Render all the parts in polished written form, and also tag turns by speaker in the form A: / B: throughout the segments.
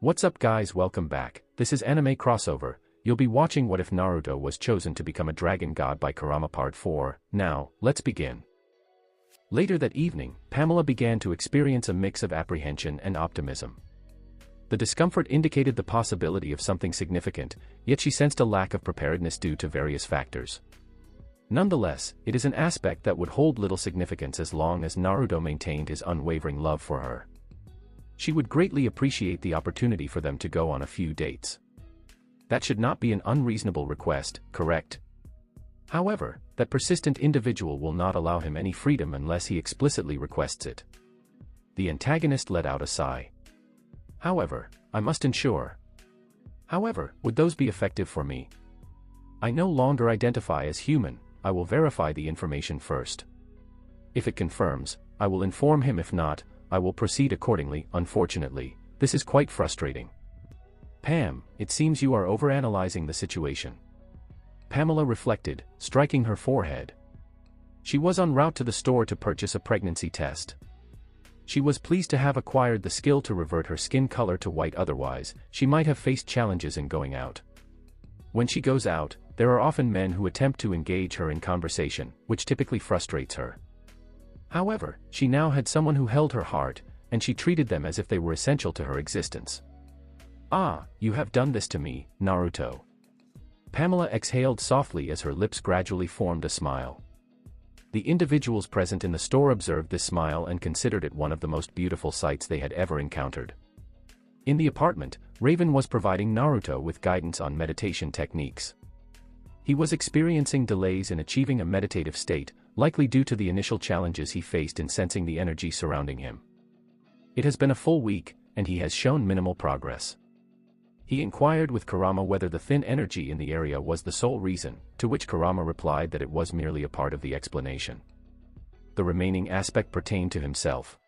A: What's up guys, welcome back. This is Anime Crossover. You'll be watching What If Naruto Was Chosen to Become a Dragon God by Kurama Part 4. Now, let's begin. Later that evening, Pamela began to experience a mix of apprehension and optimism. The discomfort indicated the possibility of something significant, yet she sensed a lack of preparedness due to various factors. Nonetheless, it is an aspect that would hold little significance as long as Naruto maintained his unwavering love for her. She would greatly appreciate the opportunity for them to go on a few dates. That should not be an unreasonable request, correct? However, that persistent individual will not allow him any freedom unless he explicitly requests it. The antagonist let out a sigh. However, I must ensure. However, would those be effective for me? I no longer identify as human. I will verify the information first. If it confirms, I will inform him. If not, I will proceed accordingly. Unfortunately, this is quite frustrating. Pam, it seems you are overanalyzing the situation. Pamela reflected, striking her forehead. She was en route to the store to purchase a pregnancy test. She was pleased to have acquired the skill to revert her skin color to white, otherwise, she might have faced challenges in going out. When she goes out, there are often men who attempt to engage her in conversation, which typically frustrates her. However, she now had someone who held her heart, and she treated them as if they were essential to her existence. Ah, you have done this to me, Naruto. Pamela exhaled softly as her lips gradually formed a smile. The individuals present in the store observed this smile and considered it one of the most beautiful sights they had ever encountered. In the apartment, Raven was providing Naruto with guidance on meditation techniques. He was experiencing delays in achieving a meditative state, likely due to the initial challenges he faced in sensing the energy surrounding him. It has been a full week, and he has shown minimal progress. He inquired with Kurama whether the thin energy in the area was the sole reason, to which Kurama replied that it was merely a part of the explanation. The remaining aspect pertained to himself.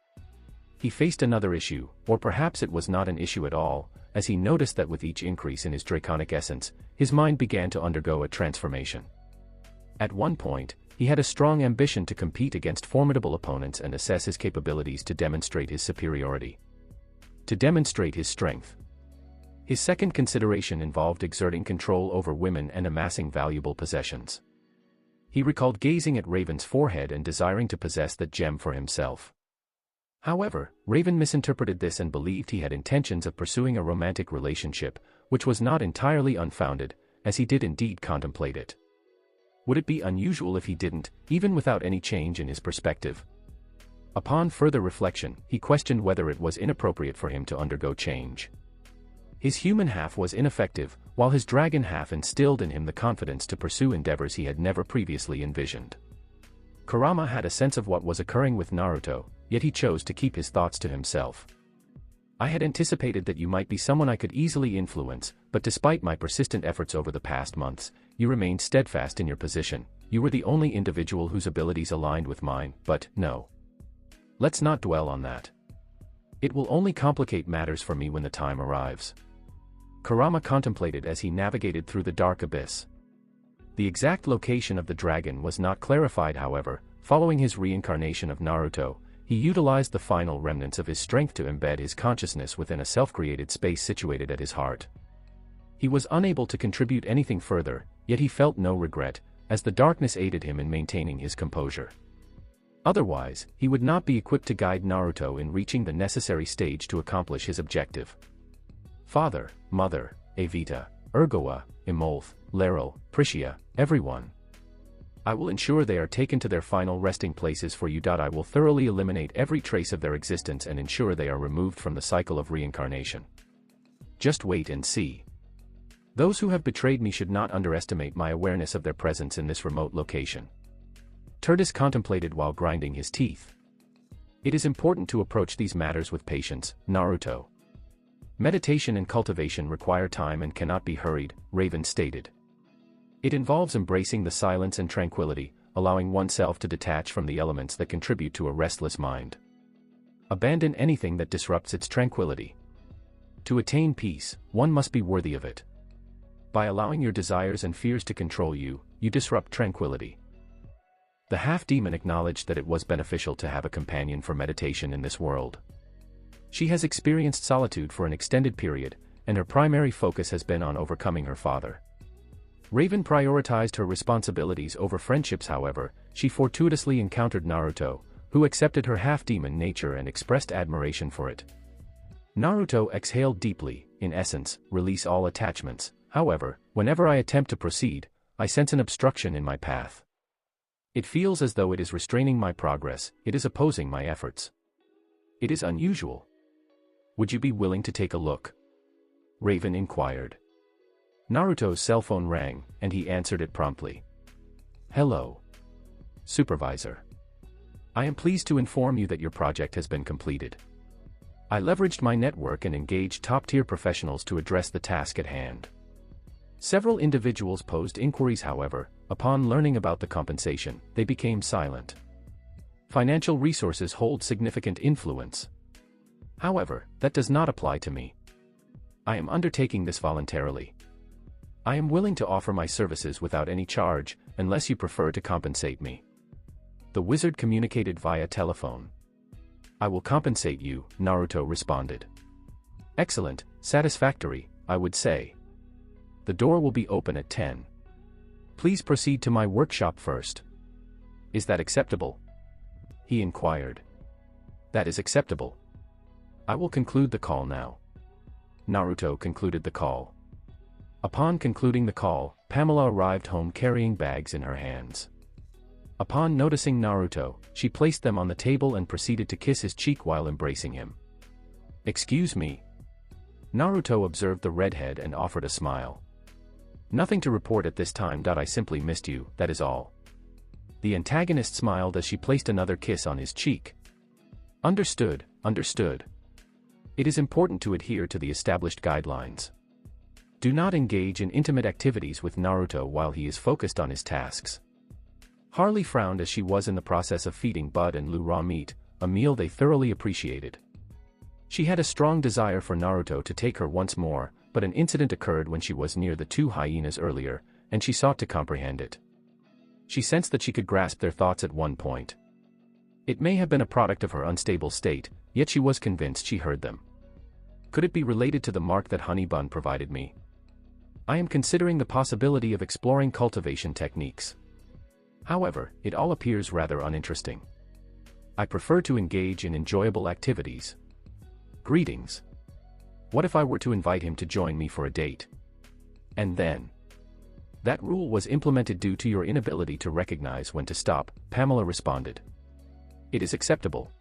A: He faced another issue, or perhaps it was not an issue at all, as he noticed that with each increase in his draconic essence, his mind began to undergo a transformation. At one point, he had a strong ambition to compete against formidable opponents and assess his capabilities to demonstrate his superiority. To demonstrate his strength. His second consideration involved exerting control over women and amassing valuable possessions. He recalled gazing at Raven's forehead and desiring to possess that gem for himself. However, Raven misinterpreted this and believed he had intentions of pursuing a romantic relationship, which was not entirely unfounded, as he did indeed contemplate it. Would it be unusual if he didn't, even without any change in his perspective? Upon further reflection, he questioned whether it was inappropriate for him to undergo change. His human half was ineffective, while his dragon half instilled in him the confidence to pursue endeavors he had never previously envisioned. Kurama had a sense of what was occurring with Naruto, yet he chose to keep his thoughts to himself. I had anticipated that you might be someone I could easily influence, but despite my persistent efforts over the past months, you remained steadfast in your position. You were the only individual whose abilities aligned with mine, but no. Let's not dwell on that. It will only complicate matters for me when the time arrives. Kurama contemplated as he navigated through the dark abyss. The exact location of the dragon was not clarified, however. Following his reincarnation of Naruto, he utilized the final remnants of his strength to embed his consciousness within a self-created space situated at his heart. He was unable to contribute anything further, yet he felt no regret, as the darkness aided him in maintaining his composure. Otherwise, he would not be equipped to guide Naruto in reaching the necessary stage to accomplish his objective. Father, Mother, Evita, Ergoa, Imolth, Lero, Priscia, everyone. I will ensure they are taken to their final resting places for you. I will thoroughly eliminate every trace of their existence and ensure they are removed from the cycle of reincarnation. Just wait and see. Those who have betrayed me should not underestimate my awareness of their presence in this remote location. Tertis contemplated while grinding his teeth. It is important to approach these matters with patience, Naruto. Meditation and cultivation require time and cannot be hurried, Raven stated. It involves embracing the silence and tranquility, allowing oneself to detach from the elements that contribute to a restless mind. Abandon anything that disrupts its tranquility. To attain peace, one must be worthy of it. By allowing your desires and fears to control you, you disrupt tranquility. The half-demon acknowledged that it was beneficial to have a companion for meditation in this world. She has experienced solitude for an extended period, and her primary focus has been on overcoming her father. Raven prioritized her responsibilities over friendships. However, she fortuitously encountered Naruto, who accepted her half-demon nature and expressed admiration for it. Naruto exhaled deeply, in essence, release all attachments. However, whenever I attempt to proceed, I sense an obstruction in my path. It feels as though it is restraining my progress, it is opposing my efforts. It is unusual. Would you be willing to take a look? Raven inquired. Naruto's cell phone rang, and he answered it promptly. Hello. Supervisor. I am pleased to inform you that your project has been completed. I leveraged my network and engaged top-tier professionals to address the task at hand. Several individuals posed inquiries. However, upon learning about the compensation, they became silent. Financial resources hold significant influence. However, that does not apply to me. I am undertaking this voluntarily. I am willing to offer my services without any charge, unless you prefer to compensate me. The wizard communicated via telephone. I will compensate you, Naruto responded. Excellent, satisfactory, I would say. The door will be open at 10. Please proceed to my workshop first. Is that acceptable? He inquired. That is acceptable. I will conclude the call now. Naruto concluded the call. Upon concluding the call, Pamela arrived home carrying bags in her hands. Upon noticing Naruto, she placed them on the table and proceeded to kiss his cheek while embracing him. Excuse me. Naruto observed the redhead and offered a smile. Nothing to report at this time. I simply missed you, that is all. The antagonist smiled as she placed another kiss on his cheek. Understood, understood. It is important to adhere to the established guidelines. Do not engage in intimate activities with Naruto while he is focused on his tasks. Harley frowned as she was in the process of feeding Bud and Lou raw meat, a meal they thoroughly appreciated. She had a strong desire for Naruto to take her once more, but an incident occurred when she was near the two hyenas earlier, and she sought to comprehend it. She sensed that she could grasp their thoughts at one point. It may have been a product of her unstable state, yet she was convinced she heard them. Could it be related to the mark that Honey Bun provided me? I am considering the possibility of exploring cultivation techniques. However, it all appears rather uninteresting. I prefer to engage in enjoyable activities. Greetings. What if I were to invite him to join me for a date? And then? That rule was implemented due to your inability to recognize when to stop, Pamela responded. It is acceptable.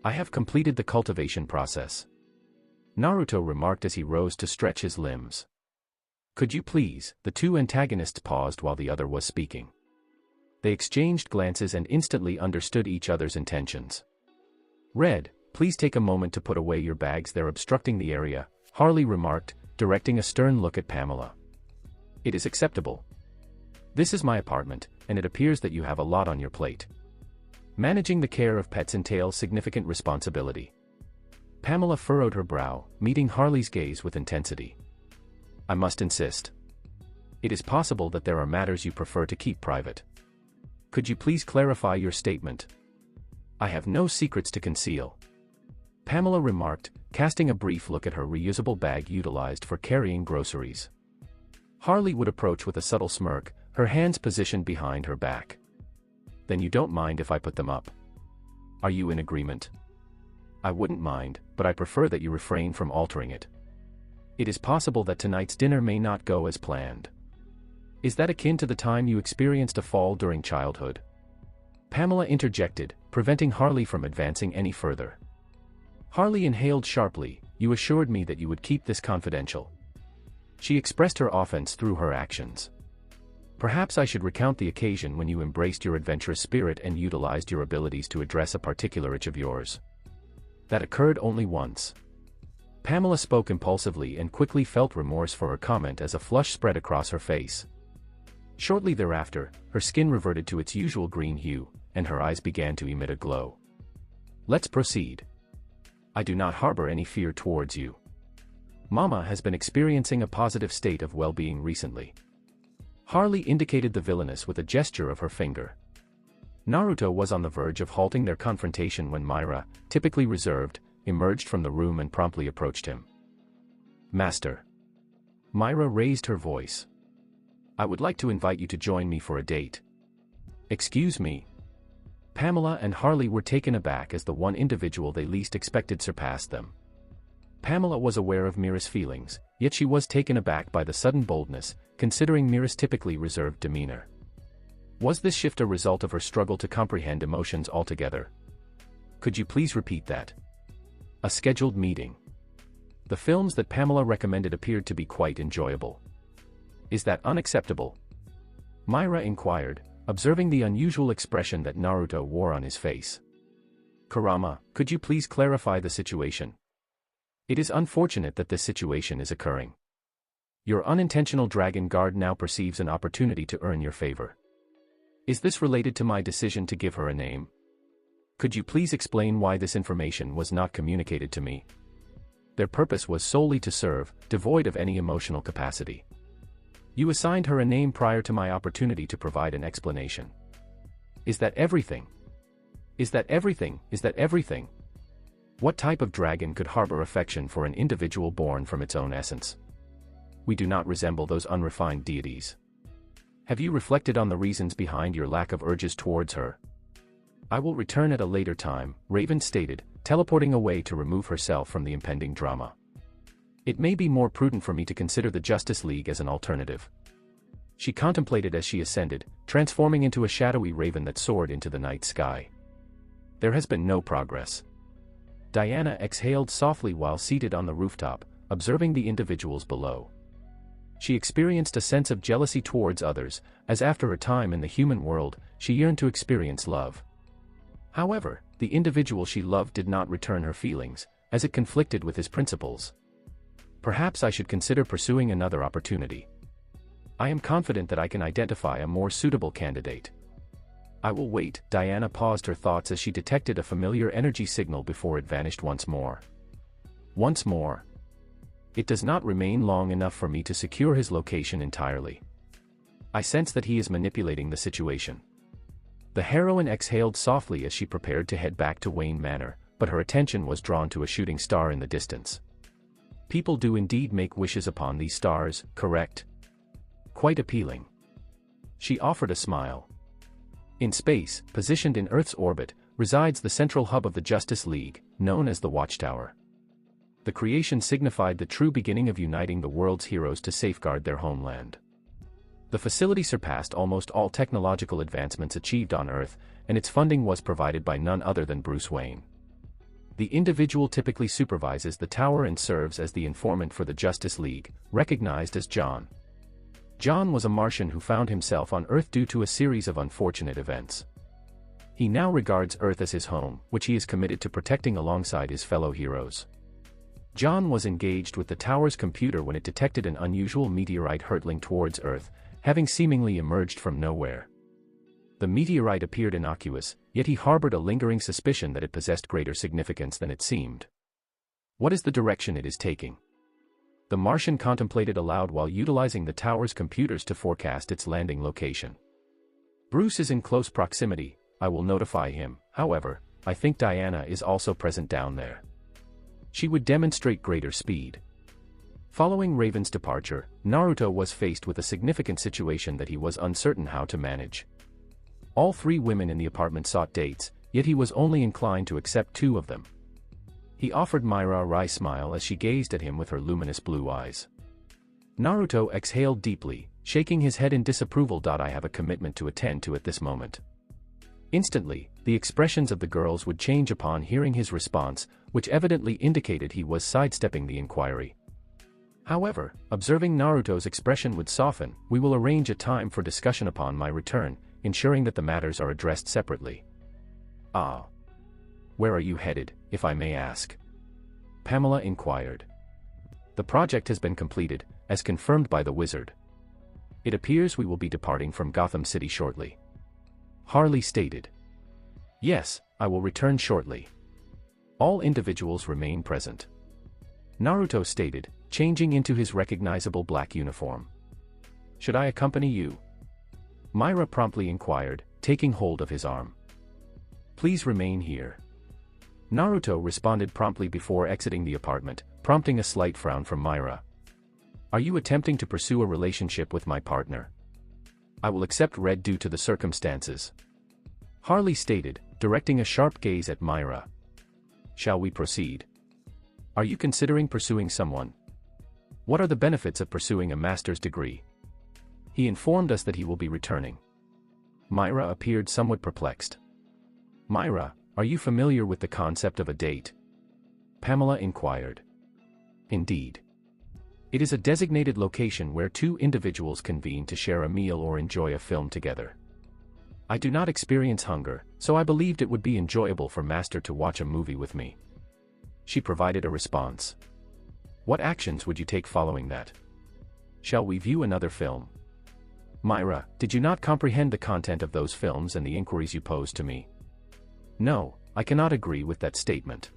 A: I have completed the cultivation process. Naruto remarked as he rose to stretch his limbs. Could you please? The two antagonists paused while the other was speaking. They exchanged glances and instantly understood each other's intentions. Red, please take a moment to put away your bags, they're obstructing the area, Harley remarked, directing a stern look at Pamela. It is acceptable. This is my apartment, and it appears that you have a lot on your plate. Managing the care of pets entails significant responsibility. Pamela furrowed her brow, meeting Harley's gaze with intensity. I must insist. It is possible that there are matters you prefer to keep private. Could you please clarify your statement? I have no secrets to conceal. Pamela remarked, casting a brief look at her reusable bag utilized for carrying groceries. Harley would approach with a subtle smirk, her hands positioned behind her back. Then you don't mind if I put them up? Are you in agreement? I wouldn't mind, but I prefer that you refrain from altering it. It is possible that tonight's dinner may not go as planned. Is that akin to the time you experienced a fall during childhood? Pamela interjected, preventing Harley from advancing any further. Harley inhaled sharply. You assured me that you would keep this confidential. She expressed her offense through her actions. Perhaps I should recount the occasion when you embraced your adventurous spirit and utilized your abilities to address a particular itch of yours. That occurred only once. Pamela spoke impulsively and quickly felt remorse for her comment as a flush spread across her face. Shortly thereafter, her skin reverted to its usual green hue, and her eyes began to emit a glow. Let's proceed. I do not harbor any fear towards you. Mama has been experiencing a positive state of well-being recently. Harley indicated the villainous with a gesture of her finger. Naruto was on the verge of halting their confrontation when Myra, typically reserved, emerged from the room and promptly approached him. "Master." Myra raised her voice. "I would like to invite you to join me for a date." "Excuse me." Pamela and Harley were taken aback as the one individual they least expected surpassed them. Pamela was aware of Mira's feelings, yet she was taken aback by the sudden boldness, considering Mira's typically reserved demeanor. Was this shift a result of her struggle to comprehend emotions altogether? "Could you please repeat that?" "A scheduled meeting. The films that Pamela recommended appeared to be quite enjoyable." "Is that unacceptable?" Myra inquired, observing the unusual expression that Naruto wore on his face. "Kurama, could you please clarify the situation? It is unfortunate that this situation is occurring. Your unintentional dragon guard now perceives an opportunity to earn your favor. Is this related to my decision to give her a name? Could you please explain why this information was not communicated to me?" Their purpose was solely to serve, devoid of any emotional capacity. "You assigned her a name prior to my opportunity to provide an explanation. Is that everything? Is that everything? Is that everything? What type of dragon could harbor affection for an individual born from its own essence? We do not resemble those unrefined deities. Have you reflected on the reasons behind your lack of urges towards her?" "I will return at a later time," Raven stated, teleporting away to remove herself from the impending drama. "It may be more prudent for me to consider the Justice League as an alternative." She contemplated as she ascended, transforming into a shadowy raven that soared into the night sky. There has been no progress. Diana exhaled softly while seated on the rooftop, observing the individuals below. She experienced a sense of jealousy towards others, as after a time in the human world, she yearned to experience love. However, the individual she loved did not return her feelings, as it conflicted with his principles. "Perhaps I should consider pursuing another opportunity. I am confident that I can identify a more suitable candidate. I will wait." Diana paused her thoughts as she detected a familiar energy signal before it vanished once more. "Once more. It does not remain long enough for me to secure his location entirely. I sense that he is manipulating the situation." The heroine exhaled softly as she prepared to head back to Wayne Manor, but her attention was drawn to a shooting star in the distance. "People do indeed make wishes upon these stars, correct? Quite appealing." She offered a smile. In space, positioned in Earth's orbit, resides the central hub of the Justice League, known as the Watchtower. The creation signified the true beginning of uniting the world's heroes to safeguard their homeland. The facility surpassed almost all technological advancements achieved on Earth, and its funding was provided by none other than Bruce Wayne. The individual typically supervises the tower and serves as the informant for the Justice League, recognized as John. John was a Martian who found himself on Earth due to a series of unfortunate events. He now regards Earth as his home, which he is committed to protecting alongside his fellow heroes. John was engaged with the tower's computer when it detected an unusual meteorite hurtling towards Earth, having seemingly emerged from nowhere. The meteorite appeared innocuous, yet he harbored a lingering suspicion that it possessed greater significance than it seemed. What is the direction it is taking? The Martian contemplated aloud while utilizing the tower's computers to forecast its landing location. Bruce is in close proximity. I will notify him. However, I think Diana is also present down there. She would demonstrate greater speed. Following Raven's departure, Naruto was faced with a significant situation that he was uncertain how to manage. All three women in the apartment sought dates, yet he was only inclined to accept two of them. He offered Myra a wry smile as she gazed at him with her luminous blue eyes. Naruto exhaled deeply, shaking his head in disapproval. "I have a commitment to attend to at this moment." Instantly, the expressions of the girls would change upon hearing his response, which evidently indicated he was sidestepping the inquiry. However, observing Naruto's expression would soften. "We will arrange a time for discussion upon my return, ensuring that the matters are addressed separately." "Ah. Where are you headed, if I may ask?" Pamela inquired. "The project has been completed, as confirmed by the wizard. It appears we will be departing from Gotham City shortly." Harley stated. "Yes, I will return shortly." All individuals remain present. Naruto stated, changing into his recognizable black uniform. "Should I accompany you?" Myra promptly inquired, taking hold of his arm. "Please remain here." Naruto responded promptly before exiting the apartment, prompting a slight frown from Myra. Are you attempting to pursue a relationship with my partner? I will accept red due to the circumstances. Harley stated, directing a sharp gaze at Myra. Shall we proceed? Are you considering pursuing someone? What are the benefits of pursuing a master's degree? He informed us that he will be returning. Myra appeared somewhat perplexed. Myra, are you familiar with the concept of a date? Pamela inquired. Indeed. It is a designated location where two individuals convene to share a meal or enjoy a film together. I do not experience hunger, so I believed it would be enjoyable for Master to watch a movie with me. She provided a response. What actions would you take following that? Shall we view another film? Myra, did you not comprehend the content of those films and the inquiries you posed to me? No, I cannot agree with that statement.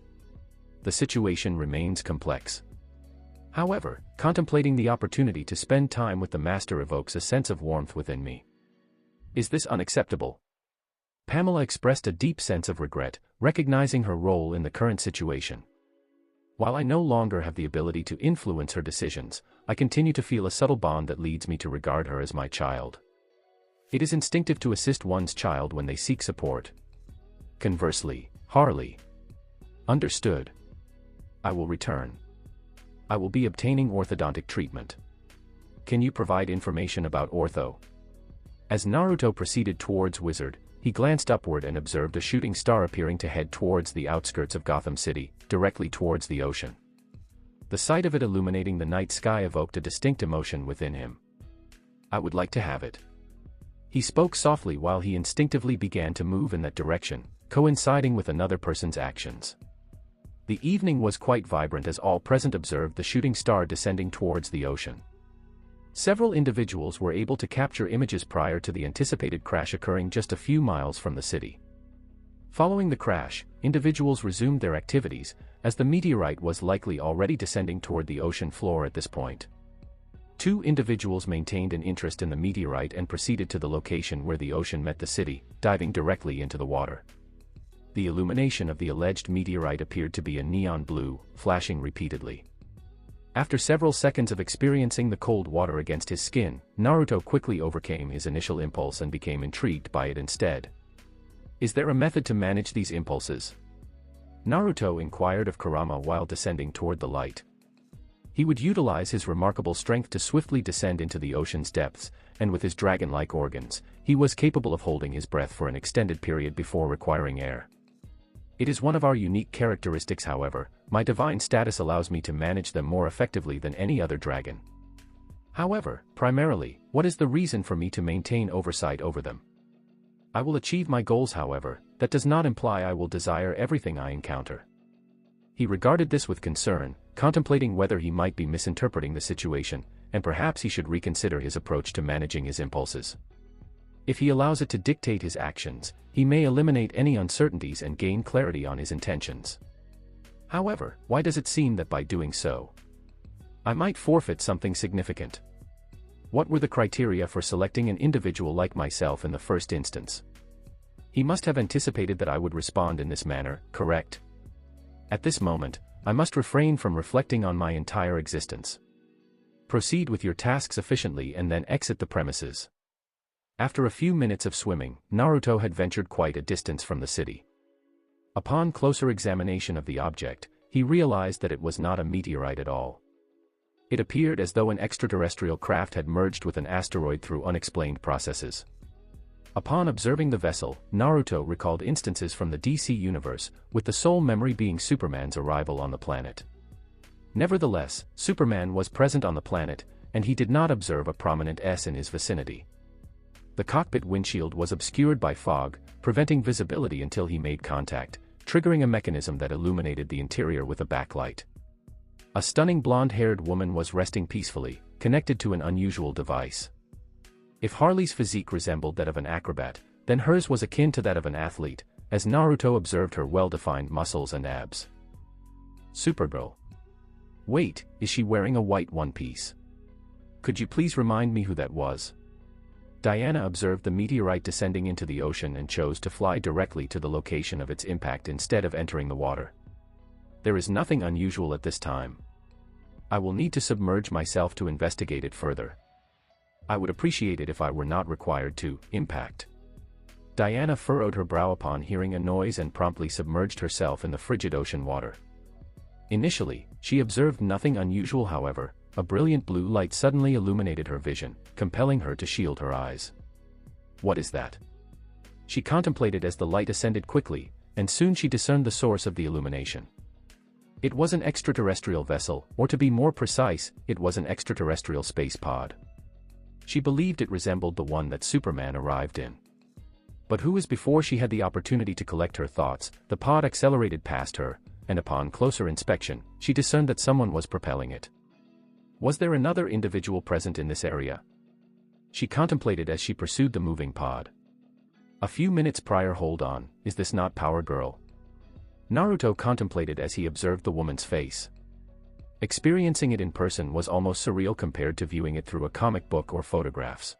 A: The situation remains complex. However, contemplating the opportunity to spend time with the Master evokes a sense of warmth within me. Is this unacceptable? Pamela expressed a deep sense of regret, recognizing her role in the current situation. While I no longer have the ability to influence her decisions, I continue to feel a subtle bond that leads me to regard her as my child. It is instinctive to assist one's child when they seek support. Conversely, Harley. Understood. I will return. I will be obtaining orthodontic treatment. Can you provide information about ortho? As Naruto proceeded towards Wizard, he glanced upward and observed a shooting star appearing to head towards the outskirts of Gotham City, directly towards the ocean. The sight of it illuminating the night sky evoked a distinct emotion within him. I would like to have it. He spoke softly while he instinctively began to move in that direction, coinciding with another person's actions. The evening was quite vibrant as all present observed the shooting star descending towards the ocean. Several individuals were able to capture images prior to the anticipated crash occurring just a few miles from the city. Following the crash, individuals resumed their activities, as the meteorite was likely already descending toward the ocean floor at this point. Two individuals maintained an interest in the meteorite and proceeded to the location where the ocean met the city, diving directly into the water. The illumination of the alleged meteorite appeared to be a neon blue, flashing repeatedly. After several seconds of experiencing the cold water against his skin, Naruto quickly overcame his initial impulse and became intrigued by it instead. Is there a method to manage these impulses? Naruto inquired of Kurama while descending toward the light. He would utilize his remarkable strength to swiftly descend into the ocean's depths, and with his dragon-like organs, he was capable of holding his breath for an extended period before requiring air. It is one of our unique characteristics, however, my divine status allows me to manage them more effectively than any other dragon. However, primarily, what is the reason for me to maintain oversight over them? I will achieve my goals, however, that does not imply I will desire everything I encounter. He regarded this with concern, contemplating whether he might be misinterpreting the situation, and perhaps he should reconsider his approach to managing his impulses. If he allows it to dictate his actions, he may eliminate any uncertainties and gain clarity on his intentions. However, why does it seem that by doing so, I might forfeit something significant? What were the criteria for selecting an individual like myself in the first instance? He must have anticipated that I would respond in this manner, correct? At this moment, I must refrain from reflecting on my entire existence. Proceed with your tasks efficiently and then exit the premises. After a few minutes of swimming, Naruto had ventured quite a distance from the city. Upon closer examination of the object, he realized that it was not a meteorite at all. It appeared as though an extraterrestrial craft had merged with an asteroid through unexplained processes. Upon observing the vessel, Naruto recalled instances from the DC universe, with the sole memory being Superman's arrival on the planet. Nevertheless, Superman was present on the planet, and he did not observe a prominent S in his vicinity. The cockpit windshield was obscured by fog, preventing visibility until he made contact, triggering a mechanism that illuminated the interior with a backlight. A stunning blonde-haired woman was resting peacefully, connected to an unusual device. If Harley's physique resembled that of an acrobat, then hers was akin to that of an athlete, as Naruto observed her well-defined muscles and abs. Supergirl. Wait, is she wearing a white one-piece? Could you please remind me who that was? Diana observed the meteorite descending into the ocean and chose to fly directly to the location of its impact instead of entering the water. There is nothing unusual at this time. I will need to submerge myself to investigate it further. I would appreciate it if I were not required to impact. Diana furrowed her brow upon hearing a noise and promptly submerged herself in the frigid ocean water. Initially, she observed nothing unusual. However, a brilliant blue light suddenly illuminated her vision, compelling her to shield her eyes. What is that? She contemplated as the light ascended quickly, and soon she discerned the source of the illumination. It was an extraterrestrial vessel, or to be more precise, it was an extraterrestrial space pod. She believed it resembled the one that Superman arrived in. But before she had the opportunity to collect her thoughts, the pod accelerated past her, and upon closer inspection, she discerned that someone was propelling it. Was there another individual present in this area? She contemplated as she pursued the moving pod. A few minutes prior. Hold on, is this not Power Girl? Naruto contemplated as he observed the woman's face. Experiencing it in person was almost surreal compared to viewing it through a comic book or photographs.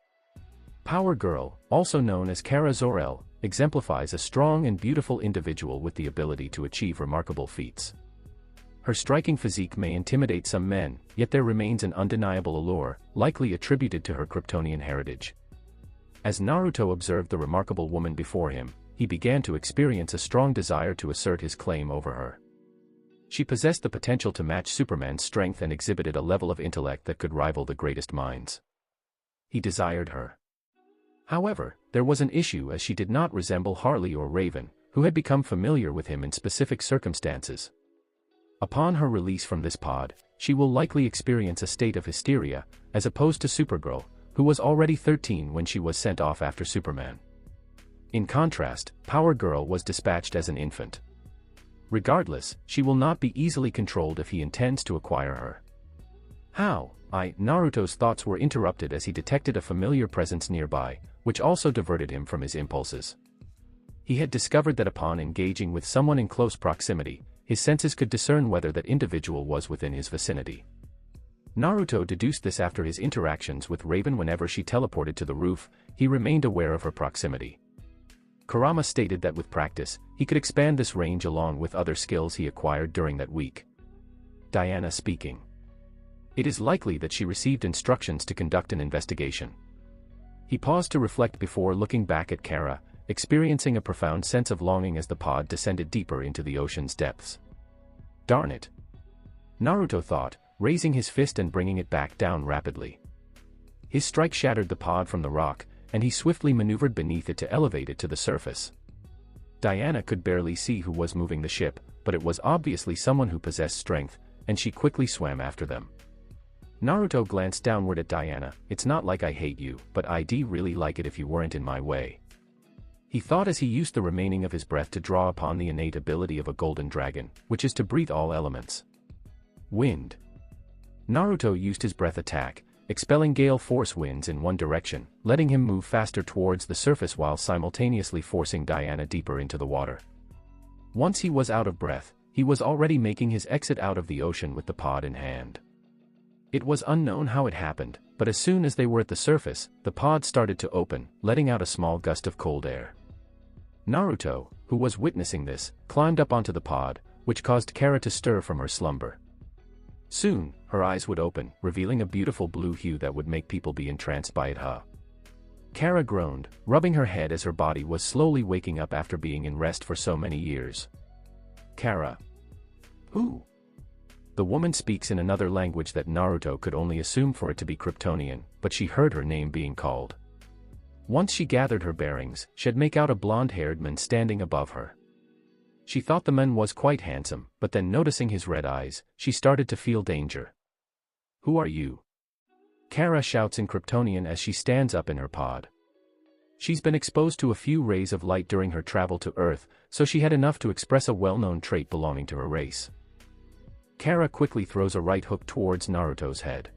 A: Power Girl, also known as Kara Zor-El, exemplifies a strong and beautiful individual with the ability to achieve remarkable feats. Her striking physique may intimidate some men, yet there remains an undeniable allure, likely attributed to her Kryptonian heritage. As Naruto observed the remarkable woman before him, he began to experience a strong desire to assert his claim over her. She possessed the potential to match Superman's strength and exhibited a level of intellect that could rival the greatest minds. He desired her. However, there was an issue as she did not resemble Harley or Raven, who had become familiar with him in specific circumstances. Upon her release from this pod, she will likely experience a state of hysteria, as opposed to Supergirl, who was already 13 when she was sent off after Superman. In contrast, Power Girl was dispatched as an infant. Regardless, she will not be easily controlled if he intends to acquire her. How? Naruto's thoughts were interrupted as he detected a familiar presence nearby, which also diverted him from his impulses. He had discovered that upon engaging with someone in close proximity, his senses could discern whether that individual was within his vicinity. Naruto deduced this after his interactions with Raven. Whenever she teleported to the roof, he remained aware of her proximity. Kurama stated that with practice, he could expand this range along with other skills he acquired during that week. Diana speaking. It is likely that she received instructions to conduct an investigation. He paused to reflect before looking back at Kara, experiencing a profound sense of longing as the pod descended deeper into the ocean's depths. Darn it! Naruto thought, raising his fist and bringing it back down rapidly. His strike shattered the pod from the rock, and he swiftly maneuvered beneath it to elevate it to the surface. Diana could barely see who was moving the ship, but it was obviously someone who possessed strength, and she quickly swam after them. Naruto glanced downward at Diana. It's not like I hate you, but I'd really like it if you weren't in my way. He thought as he used the remaining of his breath to draw upon the innate ability of a golden dragon, which is to breathe all elements. Wind. Naruto used his breath attack, expelling gale force winds in one direction, letting him move faster towards the surface while simultaneously forcing Diana deeper into the water. Once he was out of breath, he was already making his exit out of the ocean with the pod in hand. It was unknown how it happened, but as soon as they were at the surface, the pod started to open, letting out a small gust of cold air. Naruto, who was witnessing this, climbed up onto the pod, which caused Kara to stir from her slumber. Soon, her eyes would open, revealing a beautiful blue hue that would make people be entranced by it. Kara groaned, rubbing her head as her body was slowly waking up after being in rest for so many years. Kara. Who? The woman speaks in another language that Naruto could only assume for it to be Kryptonian, but she heard her name being called. Once she gathered her bearings, she'd make out a blonde-haired man standing above her. She thought the man was quite handsome, but then noticing his red eyes, she started to feel danger. Who are you? Kara shouts in Kryptonian as she stands up in her pod. She's been exposed to a few rays of light during her travel to Earth, so she had enough to express a well-known trait belonging to her race. Kara quickly throws a right hook towards Naruto's head.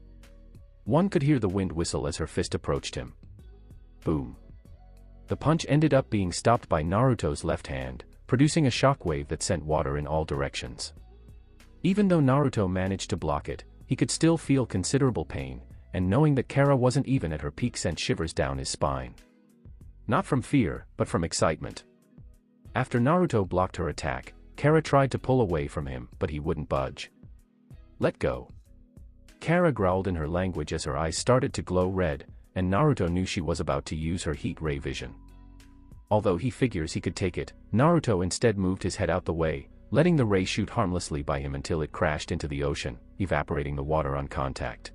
A: One could hear the wind whistle as her fist approached him. Boom. The punch ended up being stopped by Naruto's left hand, producing a shockwave that sent water in all directions. Even though Naruto managed to block it, he could still feel considerable pain, and knowing that Kara wasn't even at her peak sent shivers down his spine. Not from fear, but from excitement. After Naruto blocked her attack, Kara tried to pull away from him, but he wouldn't budge. "Let go." Kara growled in her language as her eyes started to glow red, and Naruto knew she was about to use her heat ray vision. Although he figures he could take it, Naruto instead moved his head out the way, letting the ray shoot harmlessly by him until it crashed into the ocean, evaporating the water on contact.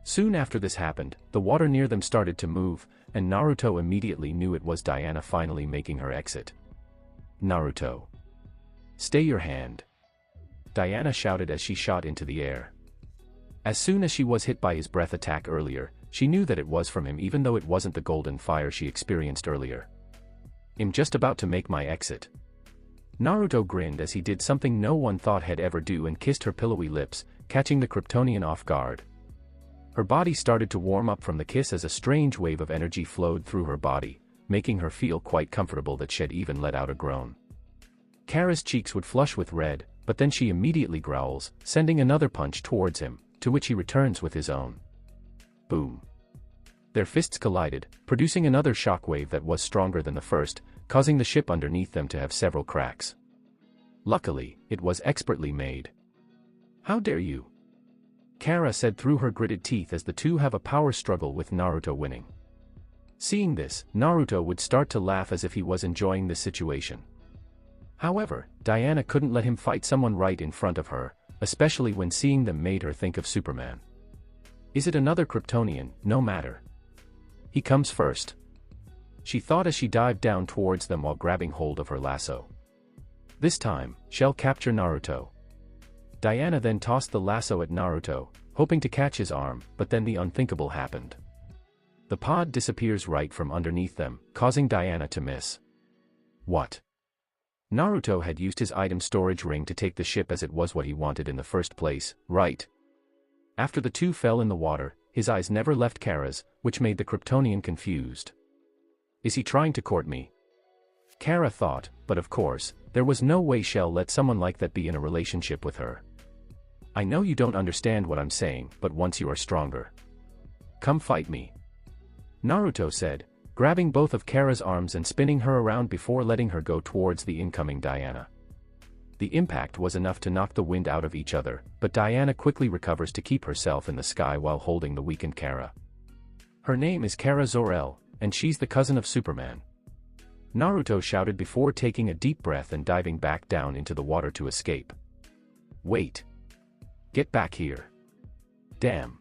A: Soon after this happened, the water near them started to move, and Naruto immediately knew it was Diana finally making her exit. "Naruto. Stay your hand," Diana shouted as she shot into the air. As soon as she was hit by his breath attack earlier, she knew that it was from him even though it wasn't the golden fire she experienced earlier. "I'm just about to make my exit." Naruto grinned as he did something no one thought he'd ever do and kissed her pillowy lips, catching the Kryptonian off guard. Her body started to warm up from the kiss as a strange wave of energy flowed through her body, making her feel quite comfortable that she'd even let out a groan. Kara's cheeks would flush with red, but then she immediately growls, sending another punch towards him, to which he returns with his own. Boom. Their fists collided, producing another shockwave that was stronger than the first, causing the ship underneath them to have several cracks. Luckily, it was expertly made. "How dare you?" Kara said through her gritted teeth as the two have a power struggle with Naruto winning. Seeing this, Naruto would start to laugh as if he was enjoying this situation. However, Diana couldn't let him fight someone right in front of her, especially when seeing them made her think of Superman. "Is it another Kryptonian? No matter. He comes first," she thought as she dived down towards them while grabbing hold of her lasso. This time, she'll capture Naruto. Diana then tossed the lasso at Naruto, hoping to catch his arm, but then the unthinkable happened. The pod disappears right from underneath them, causing Diana to miss. What? Naruto had used his item storage ring to take the ship as it was what he wanted in the first place, right? After the two fell in the water, his eyes never left Kara's, which made the Kryptonian confused. Is he trying to court me? Kara thought, but of course, there was no way she'll let someone like that be in a relationship with her. I know you don't understand what I'm saying, but once you are stronger, come fight me, Naruto said, grabbing both of Kara's arms and spinning her around before letting her go towards the incoming Diana. The impact was enough to knock the wind out of each other, but Diana quickly recovers to keep herself in the sky while holding the weakened Kara. Her name is Kara Zor-El, and she's the cousin of Superman, Naruto shouted before taking a deep breath and diving back down into the water to escape. Wait. Get back here. Damn.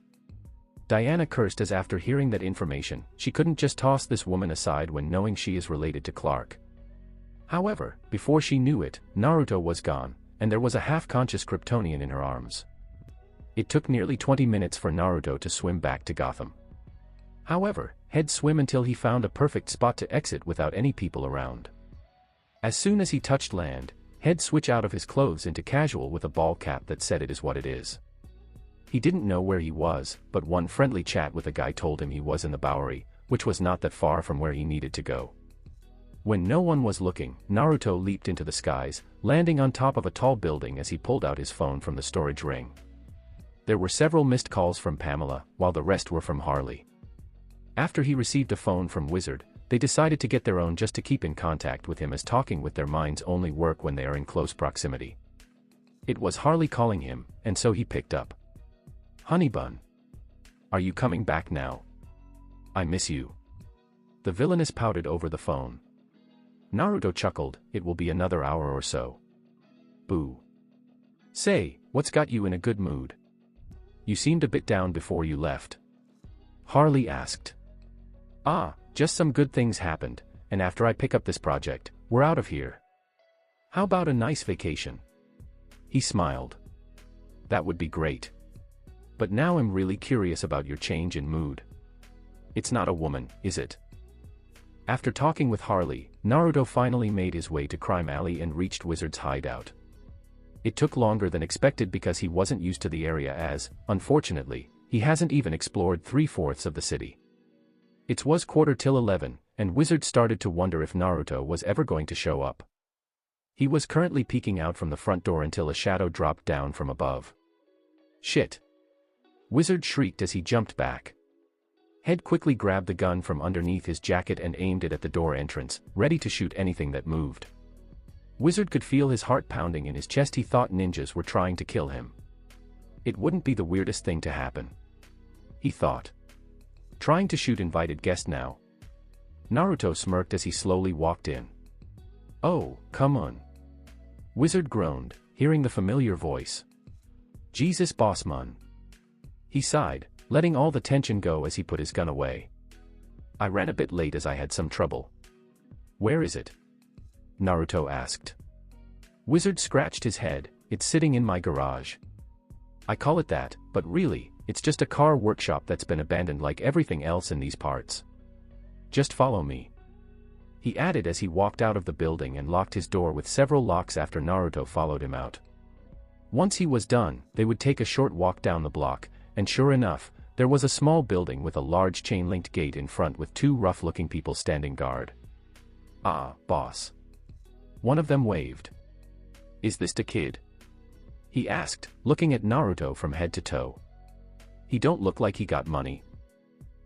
A: Diana cursed as after hearing that information, she couldn't just toss this woman aside when knowing she is related to Clark. However, before she knew it, Naruto was gone, and there was a half-conscious Kryptonian in her arms. It took nearly 20 minutes for Naruto to swim back to Gotham. However, he'd swim until he found a perfect spot to exit without any people around. As soon as he touched land, he'd switch out of his clothes into casual with a ball cap that said it is what it is. He didn't know where he was, but one friendly chat with a guy told him he was in the Bowery, which was not that far from where he needed to go. When no one was looking, Naruto leaped into the skies, landing on top of a tall building as he pulled out his phone from the storage ring. There were several missed calls from Pamela, while the rest were from Harley. After he received a phone from Wizard, they decided to get their own just to keep in contact with him, as talking with their minds only work when they are in close proximity. It was Harley calling him, and so he picked up. Honeybun. Are you coming back now? I miss you. The villainess pouted over the phone. Naruto chuckled, it will be another hour or so. Boo. Say, what's got you in a good mood? You seemed a bit down before you left. Harley asked. Ah, just some good things happened, and after I pick up this project, we're out of here. How about a nice vacation? He smiled. That would be great. But now I'm really curious about your change in mood. It's not a woman, is it? After talking with Harley, Naruto finally made his way to Crime Alley and reached Wizard's hideout. It took longer than expected because he wasn't used to the area as, unfortunately, he hasn't even explored 3/4 of the city. It was 11:15, and Wizard started to wonder if Naruto was ever going to show up. He was currently peeking out from the front door until a shadow dropped down from above. Shit. Wizard shrieked as he jumped back. Head quickly grabbed the gun from underneath his jacket and aimed it at the door entrance, ready to shoot anything that moved. Wizard could feel his heart pounding in his chest. He thought ninjas were trying to kill him. It wouldn't be the weirdest thing to happen, he thought. Trying to shoot invited guest now. Naruto smirked as he slowly walked in. Oh, come on. Wizard groaned, hearing the familiar voice. Jesus bossman. He sighed, letting all the tension go as he put his gun away. I ran a bit late as I had some trouble. Where is it? Naruto asked. Wizard scratched his head. It's sitting in my garage. I call it that, but really, it's just a car workshop that's been abandoned like everything else in these parts. Just follow me. He added as he walked out of the building and locked his door with several locks after Naruto followed him out. Once he was done, they would take a short walk down the block, and sure enough, there was a small building with a large chain-linked gate in front with two rough-looking people standing guard. Ah, boss. One of them waved. Is this the kid? He asked, looking at Naruto from head to toe. He don't look like he got money.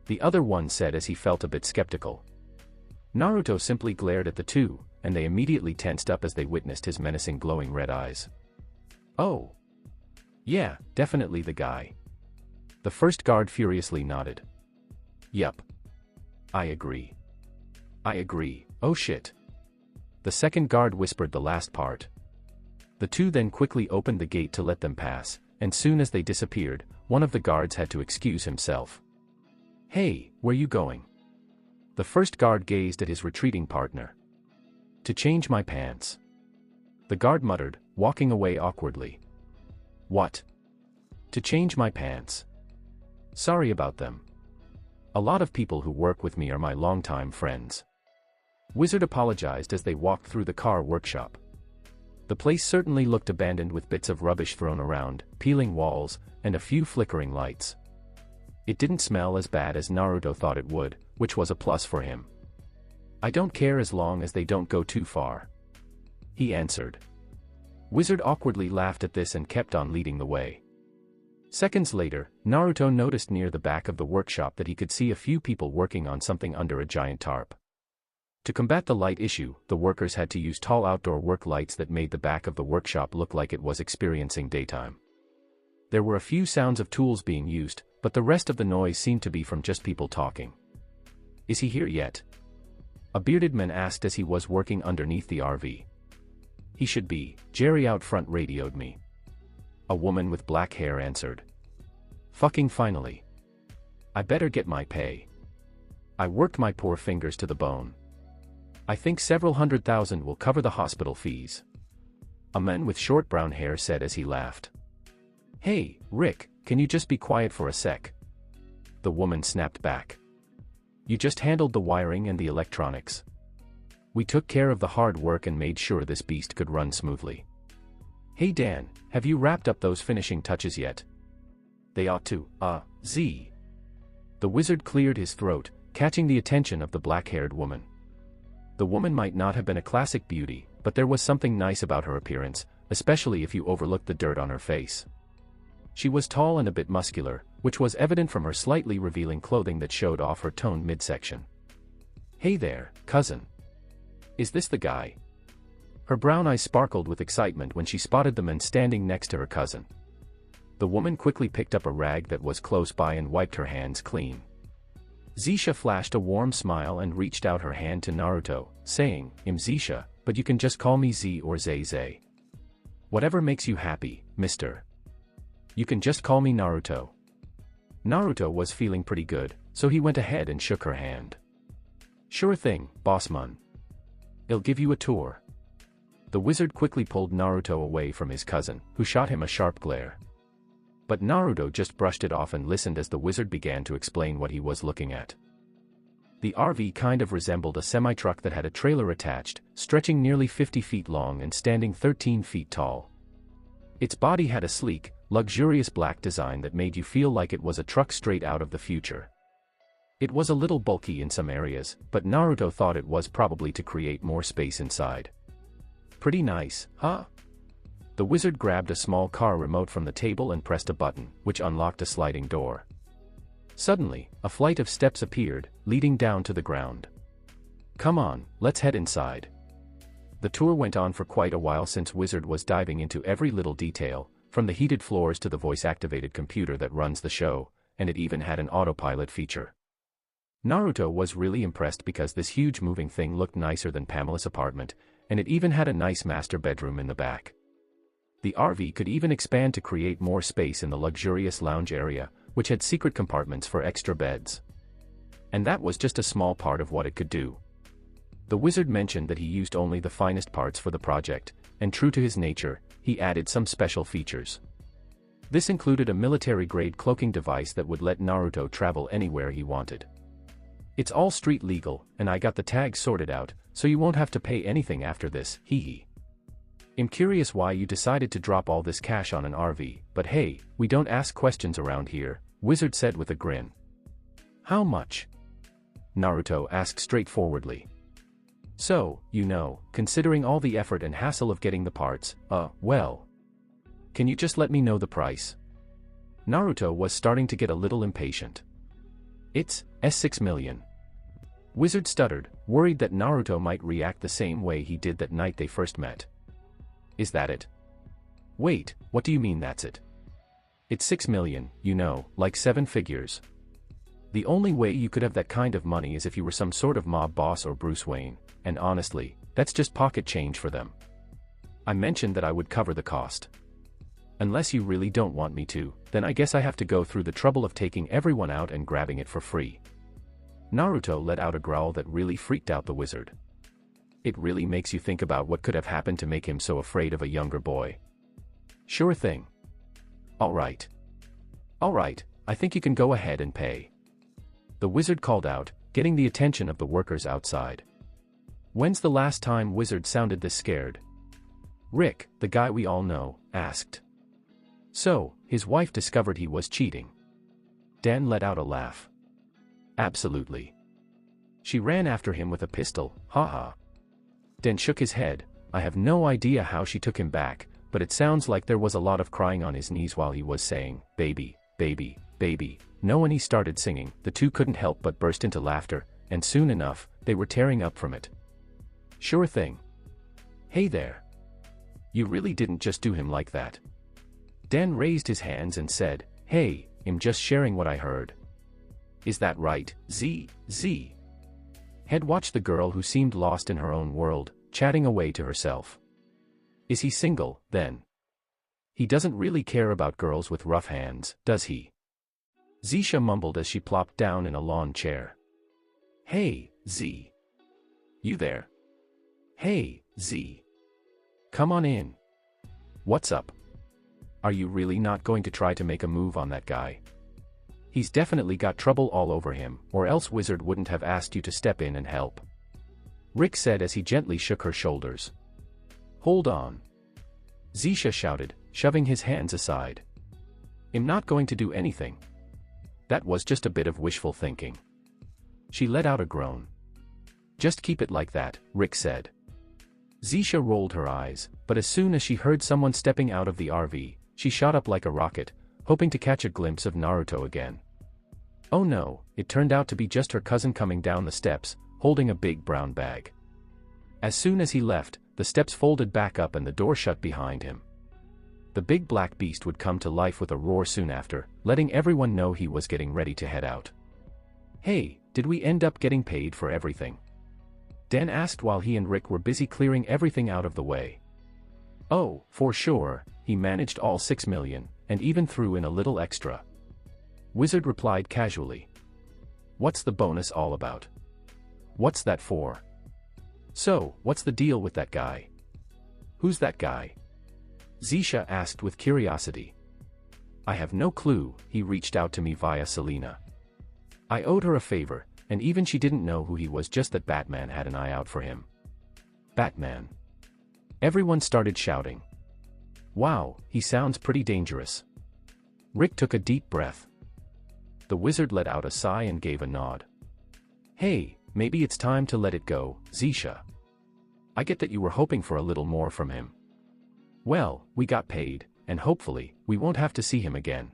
A: The other one said as he felt a bit skeptical. Naruto simply glared at the two, and they immediately tensed up as they witnessed his menacing glowing red eyes. Oh. Yeah, definitely the guy. The first guard furiously nodded. Yup. I agree. I agree, oh shit. The second guard whispered the last part. The two then quickly opened the gate to let them pass, and soon as they disappeared, one of the guards had to excuse himself. Hey, where you going? The first guard gazed at his retreating partner. To change my pants. The guard muttered, walking away awkwardly. What? To change my pants. Sorry about them. A lot of people who work with me are my longtime friends. Wizard apologized as they walked through the car workshop. The place certainly looked abandoned with bits of rubbish thrown around, peeling walls, and a few flickering lights. It didn't smell as bad as Naruto thought it would, which was a plus for him. I don't care as long as they don't go too far. He answered. Wizard awkwardly laughed at this and kept on leading the way. Seconds later, Naruto noticed near the back of the workshop that he could see a few people working on something under a giant tarp. To combat the light issue, the workers had to use tall outdoor work lights that made the back of the workshop look like it was experiencing daytime. There were a few sounds of tools being used, but the rest of the noise seemed to be from just people talking. Is he here yet? A bearded man asked as he was working underneath the RV. He should be, Jerry out front radioed me. A woman with black hair answered. Fucking finally. I better get my pay. I worked my poor fingers to the bone. I think several $100,000 will cover the hospital fees. A man with short brown hair said as he laughed. Hey, Rick, can you just be quiet for a sec? The woman snapped back. You just handled the wiring and the electronics. We took care of the hard work and made sure this beast could run smoothly. Hey Dan, have you wrapped up those finishing touches yet? They ought to, Z. The wizard cleared his throat, catching the attention of the black-haired woman. The woman might not have been a classic beauty, but there was something nice about her appearance, especially if you overlooked the dirt on her face. She was tall and a bit muscular, which was evident from her slightly revealing clothing that showed off her toned midsection. Hey there, cousin. Is this the guy? Her brown eyes sparkled with excitement when she spotted the man standing next to her cousin. The woman quickly picked up a rag that was close by and wiped her hands clean. Zisha flashed a warm smile and reached out her hand to Naruto, saying, I'm Zisha, but you can just call me Z or Zay. Whatever makes you happy, mister. You can just call me Naruto. Naruto was feeling pretty good, so he went ahead and shook her hand. Sure thing, bossman. I'll give you a tour. The wizard quickly pulled Naruto away from his cousin, who shot him a sharp glare. But Naruto just brushed it off and listened as the wizard began to explain what he was looking at. The RV kind of resembled a semi-truck that had a trailer attached, stretching nearly 50 feet long and standing 13 feet tall. Its body had a sleek, luxurious black design that made you feel like it was a truck straight out of the future. It was a little bulky in some areas, but Naruto thought it was probably to create more space inside. Pretty nice, huh? The wizard grabbed a small car remote from the table and pressed a button, which unlocked a sliding door. Suddenly, a flight of steps appeared, leading down to the ground. "Come on, let's head inside." The tour went on for quite a while since Wizard was diving into every little detail, from the heated floors to the voice-activated computer that runs the show, and it even had an autopilot feature. Naruto was really impressed because this huge moving thing looked nicer than Pamela's apartment, and it even had a nice master bedroom in the back. The RV could even expand to create more space in the luxurious lounge area, which had secret compartments for extra beds. And that was just a small part of what it could do. The wizard mentioned that he used only the finest parts for the project, and true to his nature, he added some special features. This included a military-grade cloaking device that would let Naruto travel anywhere he wanted. "It's all street legal, and I got the tags sorted out, so you won't have to pay anything after this, hee. I'm curious why you decided to drop all this cash on an RV, but hey, we don't ask questions around here," Wizard said with a grin. "How much?" Naruto asked straightforwardly. "So, considering all the effort and hassle of getting the parts, well. Can you just let me know the price?" Naruto was starting to get a little impatient. "It's 6 million. Wizard stuttered, worried that Naruto might react the same way he did that night they first met. "Is that it?" "Wait, what do you mean that's it?" "It's 6 million, like 7 figures. The only way you could have that kind of money is if you were some sort of mob boss or Bruce Wayne, and honestly, that's just pocket change for them. I mentioned that I would cover the cost. Unless you really don't want me to, then I guess I have to go through the trouble of taking everyone out and grabbing it for free." Naruto let out a growl that really freaked out the wizard. It really makes you think about what could have happened to make him so afraid of a younger boy. "Sure thing. All right, I think you can go ahead and pay," the wizard called out, getting the attention of the workers outside. "When's the last time Wizard sounded this scared?" Rick, the guy we all know, asked. "So, his wife discovered he was cheating." Dan let out a laugh. "Absolutely. She ran after him with a pistol, haha." Dan shook his head. "I have no idea how she took him back, but it sounds like there was a lot of crying on his knees while he was saying, 'Baby, baby, baby.'" When he started singing, the two couldn't help but burst into laughter, and soon enough, they were tearing up from it. "Sure thing. Hey there. You really didn't just do him like that." Dan raised his hands and said, "Hey, I'm just sharing what I heard." "Is that right, Z?" Head watched the girl who seemed lost in her own world, chatting away to herself. "Is he single, then? He doesn't really care about girls with rough hands, does he?" Zisha mumbled as she plopped down in a lawn chair. "Hey, Z. You there? Hey, Z. Come on in. What's up? Are you really not going to try to make a move on that guy? He's definitely got trouble all over him, or else Wizard wouldn't have asked you to step in and help," Rick said as he gently shook her shoulders. "Hold on," Zisha shouted, shoving his hands aside. "I'm not going to do anything. That was just a bit of wishful thinking." She let out a groan. "Just keep it like that," Rick said. Zisha rolled her eyes, but as soon as she heard someone stepping out of the RV, she shot up like a rocket, hoping to catch a glimpse of Naruto again. Oh no, it turned out to be just her cousin coming down the steps, holding a big brown bag. As soon as he left, the steps folded back up and the door shut behind him. The big black beast would come to life with a roar soon after, letting everyone know he was getting ready to head out. "Hey, did we end up getting paid for everything?" Dan asked while he and Rick were busy clearing everything out of the way. "Oh, for sure, he managed all 6 million, and even threw in a little extra," Wizard replied casually. "What's the bonus all about? What's that for? So, what's the deal with that guy?" "Who's that guy?" Zisha asked with curiosity. "I have no clue, he reached out to me via Selena. I owed her a favor, and even she didn't know who he was, just that Batman had an eye out for him." "Batman?" Everyone started shouting. "Wow, he sounds pretty dangerous." Rick took a deep breath. The wizard let out a sigh and gave a nod. "Hey, maybe it's time to let it go, Zisha. I get that you were hoping for a little more from him." Well, we got paid, and hopefully, we won't have to see him again.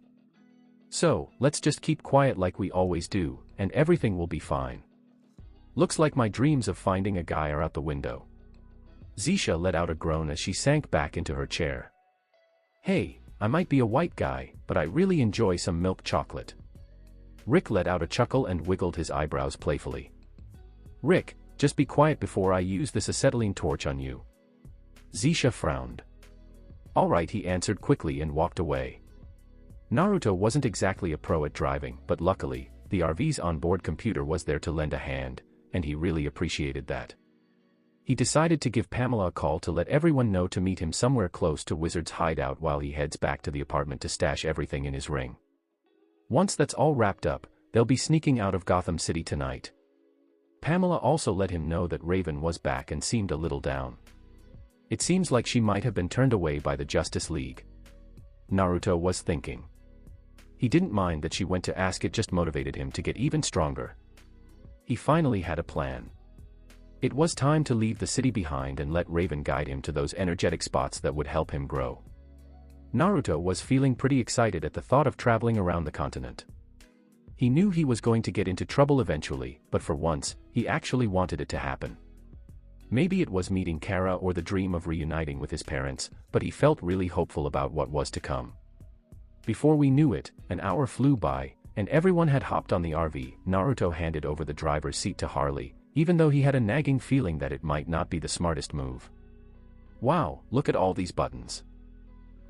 A: So, let's just keep quiet like we always do, and everything will be fine. Looks like my dreams of finding a guy are out the window. Zisha let out a groan as she sank back into her chair. Hey, I might be a white guy, but I really enjoy some milk chocolate. Rick let out a chuckle and wiggled his eyebrows playfully. Rick, just be quiet before I use this acetylene torch on you. Zisha frowned. Alright, he answered quickly and walked away. Naruto wasn't exactly a pro at driving, but luckily, the RV's onboard computer was there to lend a hand, and he really appreciated that. He decided to give Pamela a call to let everyone know to meet him somewhere close to Wizard's hideout while he heads back to the apartment to stash everything in his ring. Once that's all wrapped up, they'll be sneaking out of Gotham City tonight. Pamela also let him know that Raven was back and seemed a little down. It seems like she might have been turned away by the Justice League. Naruto was thinking. He didn't mind that she went to ask, it just motivated him to get even stronger. He finally had a plan. It was time to leave the city behind and let Raven guide him to those energetic spots that would help him grow. Naruto was feeling pretty excited at the thought of traveling around the continent. He knew he was going to get into trouble eventually, but for once, he actually wanted it to happen. Maybe it was meeting Kara or the dream of reuniting with his parents, but he felt really hopeful about what was to come. Before we knew it, an hour flew by, and everyone had hopped on the RV. Naruto handed over the driver's seat to Harley, even though he had a nagging feeling that it might not be the smartest move. Wow, look at all these buttons.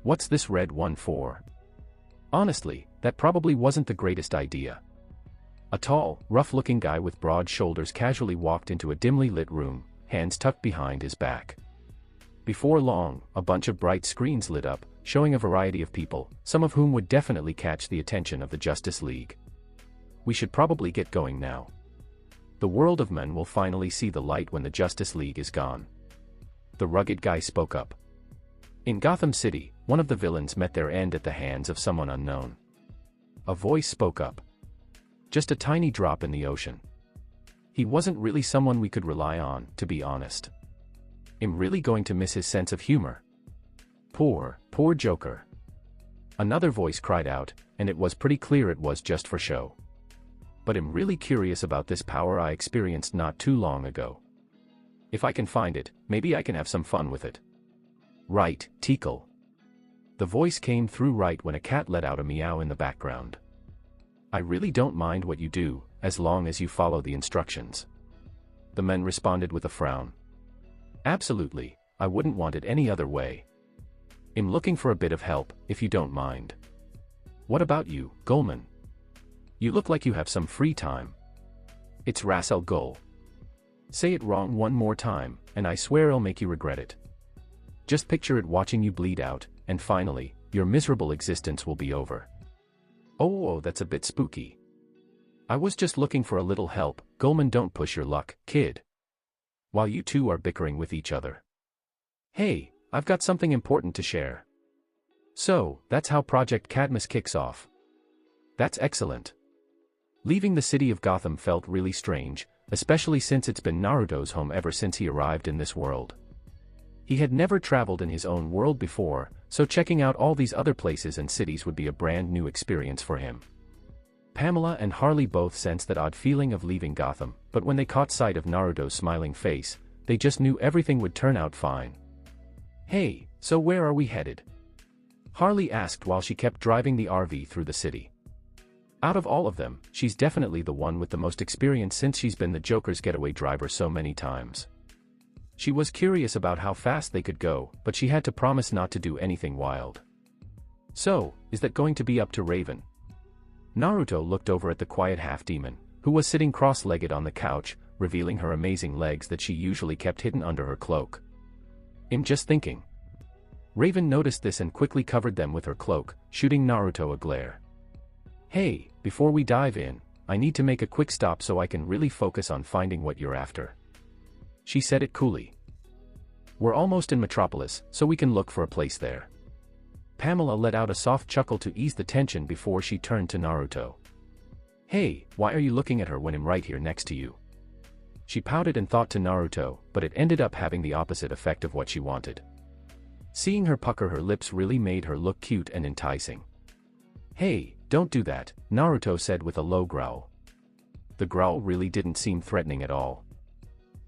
A: What's this red one for? Honestly, that probably wasn't the greatest idea. A tall, rough-looking guy with broad shoulders casually walked into a dimly lit room, hands tucked behind his back. Before long, a bunch of bright screens lit up, showing a variety of people, some of whom would definitely catch the attention of the Justice League. We should probably get going now. The world of men will finally see the light when the Justice League is gone. The rugged guy spoke up. In Gotham City, one of the villains met their end at the hands of someone unknown. A voice spoke up. Just a tiny drop in the ocean. He wasn't really someone we could rely on, to be honest. I'm really going to miss his sense of humor. Poor Joker. Another voice cried out, and it was pretty clear it was just for show. But I'm really curious about this power I experienced not too long ago. If I can find it, maybe I can have some fun with it. Right, Tickle. The voice came through right when a cat let out a meow in the background. I really don't mind what you do, as long as you follow the instructions. The men responded with a frown. Absolutely, I wouldn't want it any other way. I'm looking for a bit of help, if you don't mind. What about you, Goldman? You look like you have some free time. It's Ras Al Ghul. Say it wrong one more time, and I swear I'll make you regret it. Just picture it watching you bleed out, and finally, your miserable existence will be over. Oh, that's a bit spooky. I was just looking for a little help. Goldman, don't push your luck, kid. While you two are bickering with each other. Hey, I've got something important to share. So, that's how Project Cadmus kicks off. That's excellent. Leaving the city of Gotham felt really strange, especially since it's been Naruto's home ever since he arrived in this world. He had never traveled in his own world before, so checking out all these other places and cities would be a brand new experience for him. Pamela and Harley both sensed that odd feeling of leaving Gotham, but when they caught sight of Naruto's smiling face, they just knew everything would turn out fine. Hey, so where are we headed? Harley asked while she kept driving the RV through the city. Out of all of them, she's definitely the one with the most experience since she's been the Joker's getaway driver so many times. She was curious about how fast they could go, but she had to promise not to do anything wild. So, is that going to be up to Raven? Naruto looked over at the quiet half-demon, who was sitting cross-legged on the couch, revealing her amazing legs that she usually kept hidden under her cloak. I'm just thinking. Raven noticed this and quickly covered them with her cloak, shooting Naruto a glare. Hey, before we dive in, I need to make a quick stop so I can really focus on finding what you're after. She said it coolly. We're almost in Metropolis, so we can look for a place there. Pamela let out a soft chuckle to ease the tension before she turned to Naruto. Hey, why are you looking at her when I'm right here next to you? She pouted and thought to Naruto, but it ended up having the opposite effect of what she wanted. Seeing her pucker her lips really made her look cute and enticing. "Hey, don't do that," Naruto said with a low growl. The growl really didn't seem threatening at all.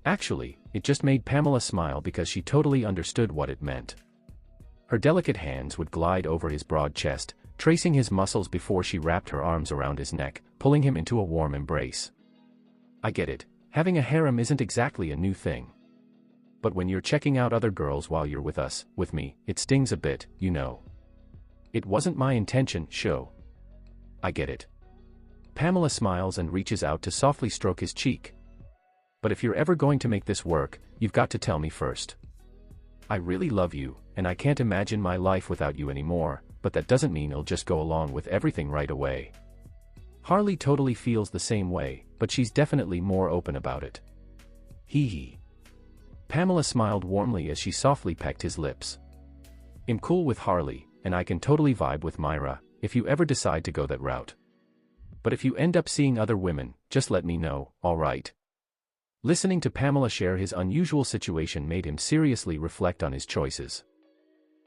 A: Actually, it just made Pamela smile because she totally understood what it meant. Her delicate hands would glide over his broad chest, tracing his muscles before she wrapped her arms around his neck, pulling him into a warm embrace. "I get it, having a harem isn't exactly a new thing. But when you're checking out other girls while you're with me, it stings a bit, you know. It wasn't my intention, show. I get it." Pamela smiles and reaches out to softly stroke his cheek. "But if you're ever going to make this work, you've got to tell me first. I really love you, and I can't imagine my life without you anymore, but that doesn't mean I'll just go along with everything right away." Harley totally feels the same way, but she's definitely more open about it. Hee hee. Pamela smiled warmly as she softly pecked his lips. "I'm cool with Harley, and I can totally vibe with Myra, if you ever decide to go that route. But if you end up seeing other women, just let me know, alright?" Listening to Pamela share his unusual situation made him seriously reflect on his choices.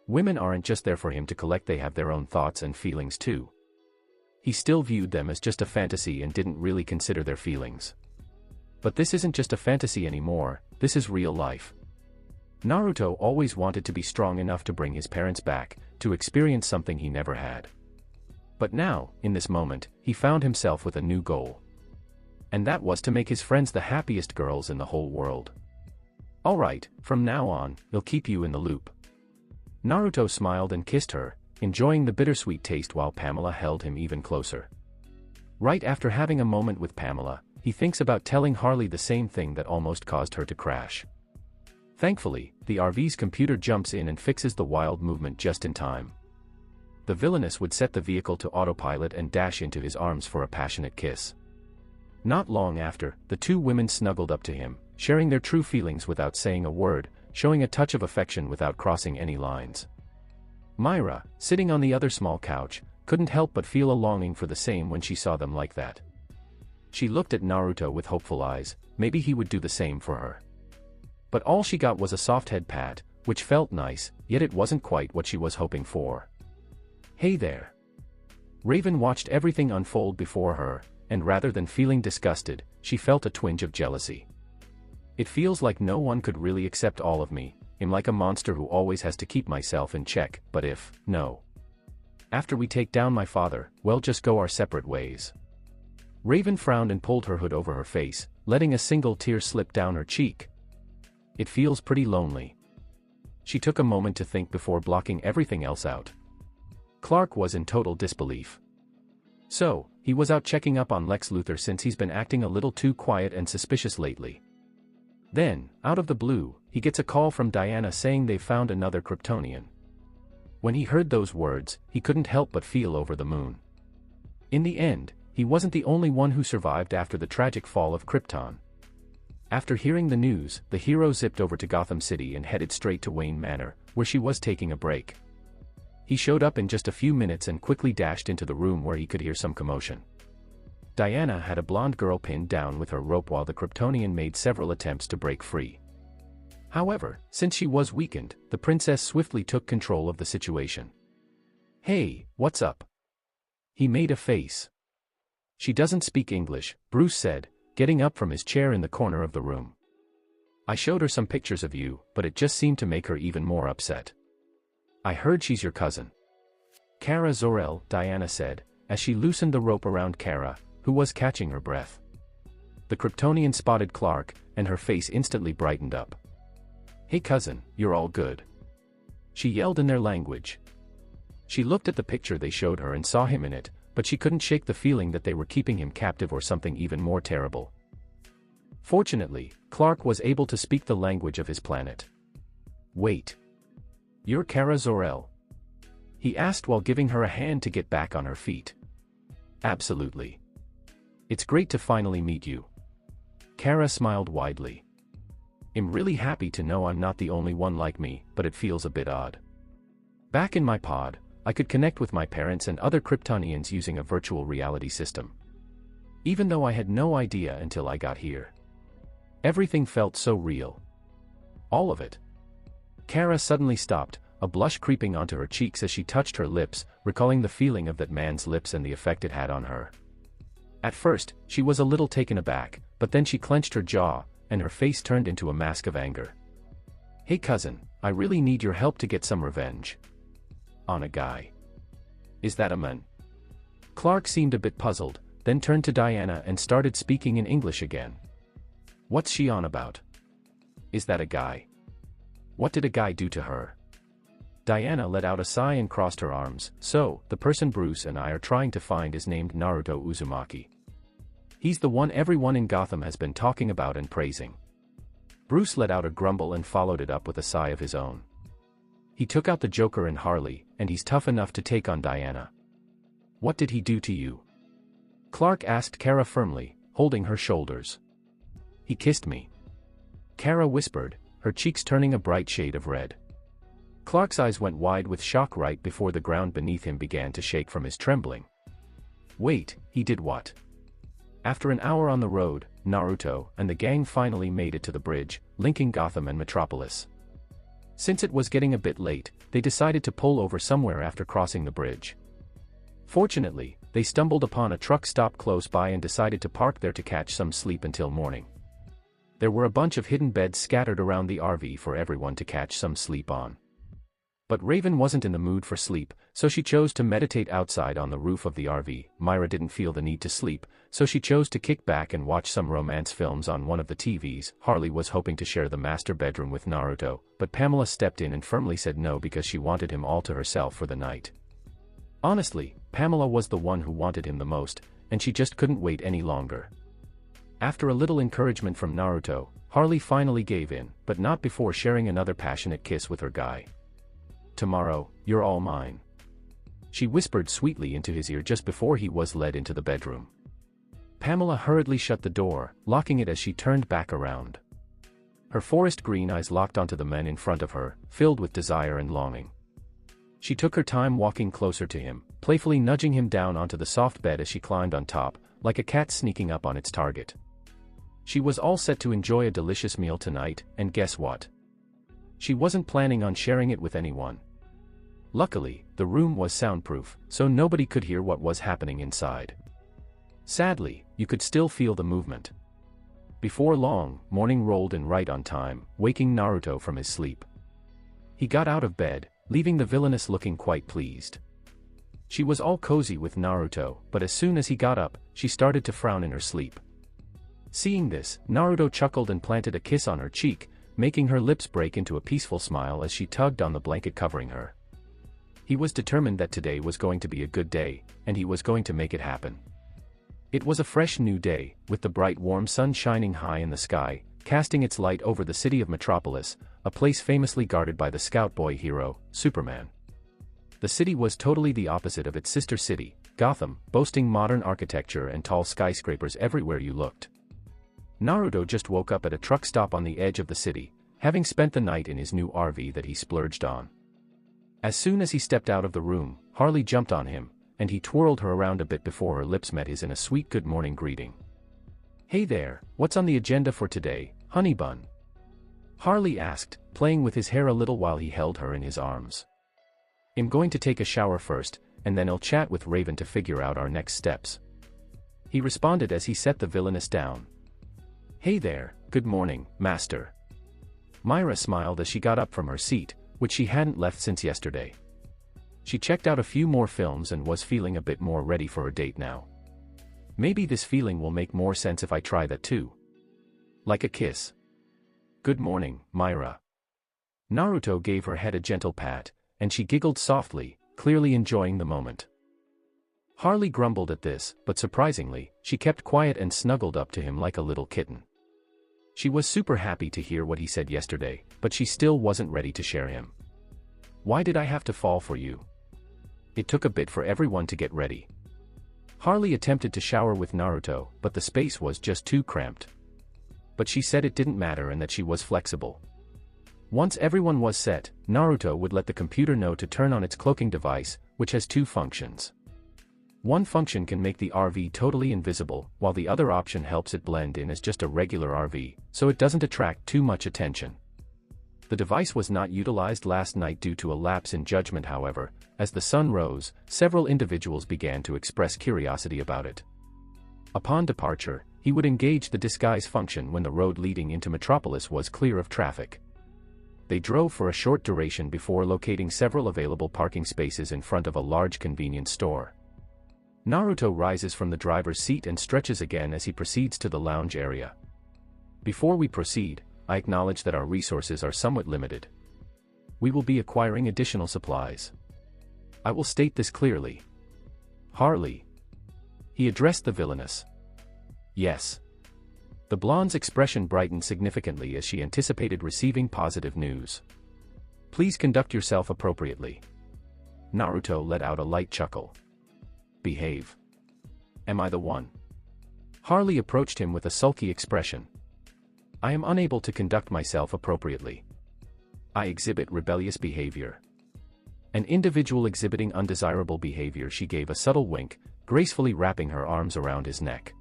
A: Women aren't just there for him to collect, they have their own thoughts and feelings too. He still viewed them as just a fantasy and didn't really consider their feelings. But this isn't just a fantasy anymore, this is real life. Naruto always wanted to be strong enough to bring his parents back, to experience something he never had. But now, in this moment, he found himself with a new goal. And that was to make his friends the happiest girls in the whole world. "Alright, from now on, he'll keep you in the loop." Naruto smiled and kissed her, enjoying the bittersweet taste while Pamela held him even closer. Right after having a moment with Pamela, he thinks about telling Harley the same thing that almost caused her to crash. Thankfully, the RV's computer jumps in and fixes the wild movement just in time. The villainess would set the vehicle to autopilot and dash into his arms for a passionate kiss. Not long after, the two women snuggled up to him, sharing their true feelings without saying a word, showing a touch of affection without crossing any lines. Myra, sitting on the other small couch, couldn't help but feel a longing for the same when she saw them like that. She looked at Naruto with hopeful eyes, maybe he would do the same for her. But all she got was a soft head pat, which felt nice, yet it wasn't quite what she was hoping for. "Hey there." Raven watched everything unfold before her, and rather than feeling disgusted, she felt a twinge of jealousy. "It feels like no one could really accept all of me. I'm like a monster who always has to keep myself in check, but after we take down my father, we'll just go our separate ways." Raven frowned and pulled her hood over her face, letting a single tear slip down her cheek. "It feels pretty lonely." She took a moment to think before blocking everything else out. Clark was in total disbelief. So, he was out checking up on Lex Luthor since he's been acting a little too quiet and suspicious lately. Then, out of the blue, he gets a call from Diana saying they've found another Kryptonian. When he heard those words, he couldn't help but feel over the moon. In the end, he wasn't the only one who survived after the tragic fall of Krypton. After hearing the news, the hero zipped over to Gotham City and headed straight to Wayne Manor, where she was taking a break. He showed up in just a few minutes and quickly dashed into the room where he could hear some commotion. Diana had a blonde girl pinned down with her rope while the Kryptonian made several attempts to break free. However, since she was weakened, the princess swiftly took control of the situation. "Hey, what's up?" He made a face. "She doesn't speak English," Bruce said, getting up from his chair in the corner of the room. "I showed her some pictures of you, but it just seemed to make her even more upset. I heard she's your cousin." "Kara Zor-El," Diana said, as she loosened the rope around Kara, who was catching her breath. The Kryptonian spotted Clark, and her face instantly brightened up. "Hey cousin, you're all good," she yelled in their language. She looked at the picture they showed her and saw him in it, but she couldn't shake the feeling that they were keeping him captive or something even more terrible. Fortunately, Clark was able to speak the language of his planet. "Wait. You're Kara Zor-El?" he asked while giving her a hand to get back on her feet. "Absolutely. It's great to finally meet you." Kara smiled widely. "I'm really happy to know I'm not the only one like me, but it feels a bit odd. Back in my pod, I could connect with my parents and other Kryptonians using a virtual reality system. Even though I had no idea until I got here. Everything felt so real. All of it." Kara suddenly stopped, a blush creeping onto her cheeks as she touched her lips, recalling the feeling of that man's lips and the effect it had on her. At first, she was a little taken aback, but then she clenched her jaw, and her face turned into a mask of anger. "Hey cousin, I really need your help to get some revenge. On a guy. Is that a man?" Clark seemed a bit puzzled, then turned to Diana and started speaking in English again. "What's she on about? Is that a guy? What did a guy do to her?" Diana let out a sigh and crossed her arms. "So, the person Bruce and I are trying to find is named Naruto Uzumaki. He's the one everyone in Gotham has been talking about and praising." Bruce let out a grumble and followed it up with a sigh of his own. "He took out the Joker and Harley, and he's tough enough to take on Diana." "What did he do to you?" Clark asked Kara firmly, holding her shoulders. "He kissed me," Kara whispered, her cheeks turning a bright shade of red. Clark's eyes went wide with shock right before the ground beneath him began to shake from his trembling. "Wait, he did what?" After an hour on the road, Naruto and the gang finally made it to the bridge, linking Gotham and Metropolis. Since it was getting a bit late, they decided to pull over somewhere after crossing the bridge. Fortunately, they stumbled upon a truck stop close by and decided to park there to catch some sleep until morning. There were a bunch of hidden beds scattered around the RV for everyone to catch some sleep on. But Raven wasn't in the mood for sleep, so she chose to meditate outside on the roof of the RV. Myra didn't feel the need to sleep, so she chose to kick back and watch some romance films on one of the TVs. Harley was hoping to share the master bedroom with Naruto, but Pamela stepped in and firmly said no because she wanted him all to herself for the night. Honestly, Pamela was the one who wanted him the most, and she just couldn't wait any longer. After a little encouragement from Naruto, Harley finally gave in, but not before sharing another passionate kiss with her guy. "Tomorrow, you're all mine," she whispered sweetly into his ear just before he was led into the bedroom. Pamela hurriedly shut the door, locking it as she turned back around. Her forest green eyes locked onto the men in front of her, filled with desire and longing. She took her time walking closer to him, playfully nudging him down onto the soft bed as she climbed on top, like a cat sneaking up on its target. She was all set to enjoy a delicious meal tonight, and guess what? She wasn't planning on sharing it with anyone. Luckily, the room was soundproof, so nobody could hear what was happening inside. Sadly, you could still feel the movement. Before long, morning rolled in right on time, waking Naruto from his sleep. He got out of bed, leaving the villainess looking quite pleased. She was all cozy with Naruto, but as soon as he got up, she started to frown in her sleep. Seeing this, Naruto chuckled and planted a kiss on her cheek, making her lips break into a peaceful smile as she tugged on the blanket covering her. He was determined that today was going to be a good day, and he was going to make it happen. It was a fresh new day, with the bright warm sun shining high in the sky, casting its light over the city of Metropolis, a place famously guarded by the scout boy hero, Superman. The city was totally the opposite of its sister city, Gotham, boasting modern architecture and tall skyscrapers everywhere you looked. Naruto just woke up at a truck stop on the edge of the city, having spent the night in his new RV that he splurged on. As soon as he stepped out of the room, Harley jumped on him, and he twirled her around a bit before her lips met his in a sweet good morning greeting. "Hey there, what's on the agenda for today, honey bun?" Harley asked, playing with his hair a little while he held her in his arms. "I'm going to take a shower first, and then I'll chat with Raven to figure out our next steps," he responded as he set the villainess down. "Hey there, good morning, master." Myra smiled as she got up from her seat, which she hadn't left since yesterday. She checked out a few more films and was feeling a bit more ready for a date now. Maybe this feeling will make more sense if I try that too. Like a kiss. "Good morning, Myra." Naruto gave her head a gentle pat, and she giggled softly, clearly enjoying the moment. Harley grumbled at this, but surprisingly, she kept quiet and snuggled up to him like a little kitten. She was super happy to hear what he said yesterday, but she still wasn't ready to share him. "Why did I have to fall for you?" It took a bit for everyone to get ready. Harley attempted to shower with Naruto, but the space was just too cramped. But she said it didn't matter and that she was flexible. Once everyone was set, Naruto would let the computer know to turn on its cloaking device, which has two functions. One function can make the RV totally invisible, while the other option helps it blend in as just a regular RV, so it doesn't attract too much attention. The device was not utilized last night due to a lapse in judgment. However, as the sun rose, several individuals began to express curiosity about it. Upon departure, he would engage the disguise function when the road leading into Metropolis was clear of traffic. They drove for a short duration before locating several available parking spaces in front of a large convenience store. Naruto rises from the driver's seat and stretches again as he proceeds to the lounge area. Before we proceed, I acknowledge that our resources are somewhat limited. We will be acquiring additional supplies. I will state this clearly. Harley. He addressed the villainess. Yes. The blonde's expression brightened significantly as she anticipated receiving positive news. Please conduct yourself appropriately. Naruto let out a light chuckle. Behave. Am I the one? Harley approached him with a sulky expression. I am unable to conduct myself appropriately. I exhibit rebellious behavior. An individual exhibiting undesirable behavior. She gave a subtle wink, gracefully wrapping her arms around his neck.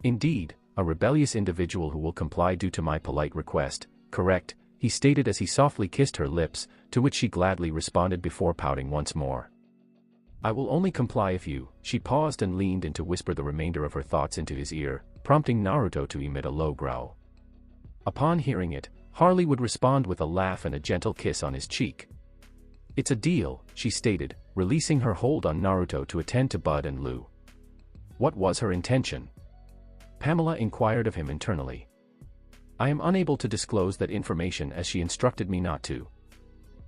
A: Indeed, a rebellious individual who will comply due to my polite request, correct, he stated as he softly kissed her lips, to which she gladly responded before pouting once more. I will only comply if you. She paused and leaned in to whisper the remainder of her thoughts into his ear, prompting Naruto to emit a low growl. Upon hearing it, Harley would respond with a laugh and a gentle kiss on his cheek. It's a deal, she stated, releasing her hold on Naruto to attend to Bud and Lou. What was her intention? Pamela inquired of him internally. I am unable to disclose that information as she instructed me not to.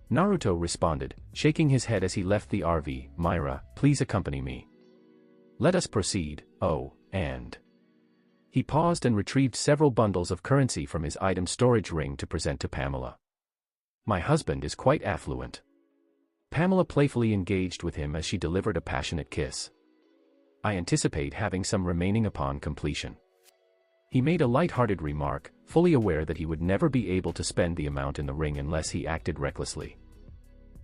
A: Naruto responded, shaking his head as he left the RV. Myra, please accompany me. Let us proceed. Oh, and... He paused and retrieved several bundles of currency from his item storage ring to present to Pamela. My husband is quite affluent. Pamela playfully engaged with him as she delivered a passionate kiss. I anticipate having some remaining upon completion. He made a light-hearted remark, fully aware that he would never be able to spend the amount in the ring unless he acted recklessly.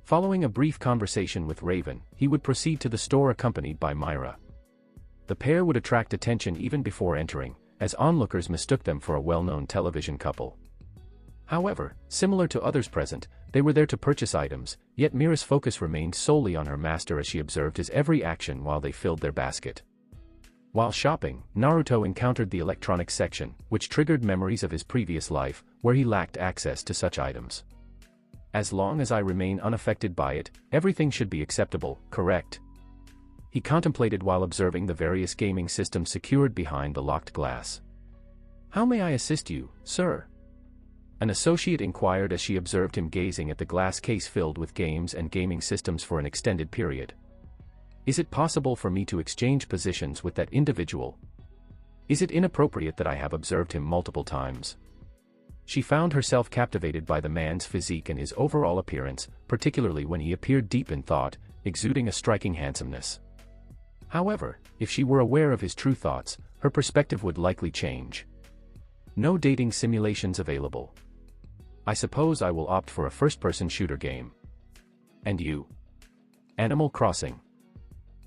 A: Following a brief conversation with Raven, he would proceed to the store accompanied by Myra. The pair would attract attention even before entering, as onlookers mistook them for a well-known television couple. However, similar to others present, they were there to purchase items, yet Mira's focus remained solely on her master as she observed his every action while they filled their basket. While shopping, Naruto encountered the electronics section, which triggered memories of his previous life, where he lacked access to such items. As long as I remain unaffected by it, everything should be acceptable, correct? He contemplated while observing the various gaming systems secured behind the locked glass. How may I assist you, sir? An associate inquired as she observed him gazing at the glass case filled with games and gaming systems for an extended period. Is it possible for me to exchange positions with that individual? Is it inappropriate that I have observed him multiple times? She found herself captivated by the man's physique and his overall appearance, particularly when he appeared deep in thought, exuding a striking handsomeness. However, if she were aware of his true thoughts, her perspective would likely change. No dating simulations available. I suppose I will opt for a first-person shooter game. And you? Animal Crossing.